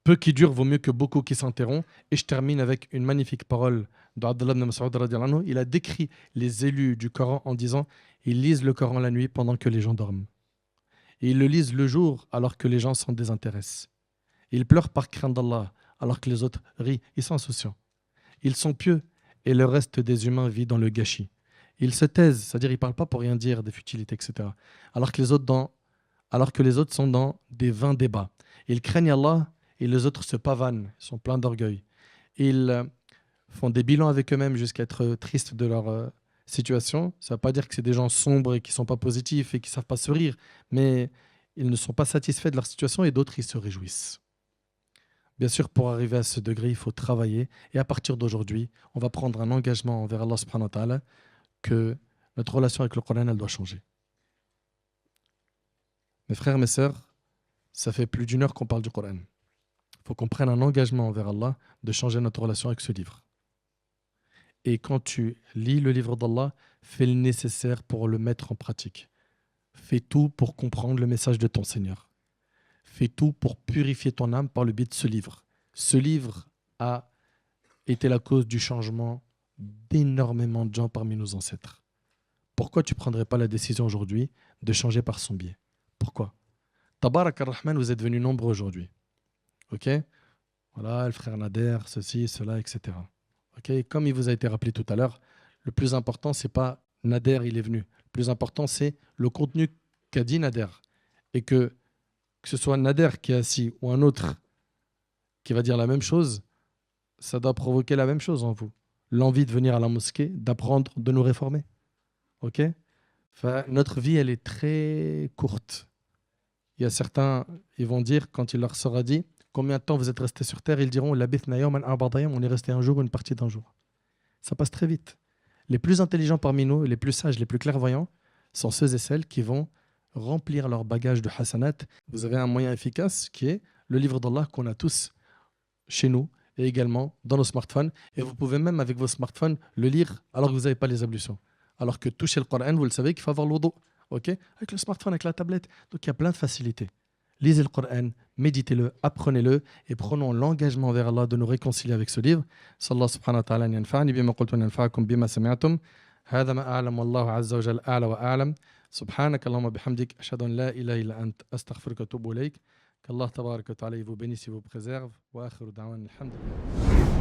Peu qui dure vaut mieux que beaucoup qui s'interrompt. Et je termine avec une magnifique parole d'Abdullah ibn Mas'ud radiyallahu anhu. Il a décrit les élus du Coran en disant ils lisent le Coran la nuit pendant que les gens dorment. Et ils le lisent le jour alors que les gens s'en désintéressent. Ils pleurent par crainte d'Allah alors que les autres rient. Ils sont insouciants. Ils sont pieux et le reste des humains vit dans le gâchis. Ils se taisent, c'est-à-dire ils ne parlent pas pour rien dire, des futilités, etc. Alors que les autres sont dans des vains débats. Ils craignent Allah et les autres se pavanent, ils sont pleins d'orgueil. Ils font des bilans avec eux-mêmes jusqu'à être tristes de leur situation. Ça ne veut pas dire que c'est des gens sombres et qui ne sont pas positifs et qui ne savent pas sourire, mais ils ne sont pas satisfaits de leur situation et d'autres, ils se réjouissent. Bien sûr, pour arriver à ce degré, il faut travailler. Et à partir d'aujourd'hui, on va prendre un engagement envers Allah subhanahu wa ta'ala que notre relation avec le Coran, elle doit changer. Mes frères, mes sœurs, ça fait plus d'1 heure qu'on parle du Coran. Il faut qu'on prenne un engagement envers Allah de changer notre relation avec ce livre. Et quand tu lis le livre d'Allah, fais le nécessaire pour le mettre en pratique. Fais tout pour comprendre le message de ton Seigneur. Fais tout pour purifier ton âme par le biais de ce livre. Ce livre a été la cause du changement d'énormément de gens parmi nos ancêtres. Pourquoi tu ne prendrais pas la décision aujourd'hui de changer par son biais? Pourquoi? Tabarak ar-Rahman, vous êtes venus nombreux aujourd'hui. Ok? Voilà, le frère Nader, ceci, cela, etc. Ok? Comme il vous a été rappelé tout à l'heure, le plus important, ce n'est pas Nader, il est venu. Le plus important, c'est le contenu qu'a dit Nader. Et que ce soit Nader qui est assis ou un autre qui va dire la même chose, ça doit provoquer la même chose en vous. L'envie de venir à la mosquée, d'apprendre, de nous réformer. Ok? Enfin, notre vie, elle est très courte. Il y a certains, ils vont dire, quand il leur sera dit, combien de temps vous êtes restés sur terre, ils diront, on est resté un jour ou une partie d'un jour. Ça passe très vite. Les plus intelligents parmi nous, les plus sages, les plus clairvoyants, sont ceux et celles qui vont remplir leur bagage de hasanat. Vous avez un moyen efficace qui est le livre d'Allah qu'on a tous chez nous et également dans nos smartphones. Et vous pouvez même avec vos smartphones le lire alors que vous n'avez pas les ablutions. Alors que toucher le Coran, vous le savez qu'il faut avoir l'odo. Okay? Avec le smartphone, avec la tablette. Donc il y a plein de facilités. Lisez le Coran, méditez-le, apprenez-le et prenons l'engagement vers Allah de nous réconcilier avec ce livre. Sallallahu subhanahu wa ta'ala yanfa'ni bima qultu yanfa'akum bima sami'tum. هذا ما أعلم والله عز وجل أعلى وأعلم سبحانك اللهم بحمدك أشهد أن لا إله إلا أنت أستغفرك وأتوب إليك. Qu'Allah tabarak wa ta'ala vous bénisse et vous préserve. Wa akhiru da'wan alhamdulillah.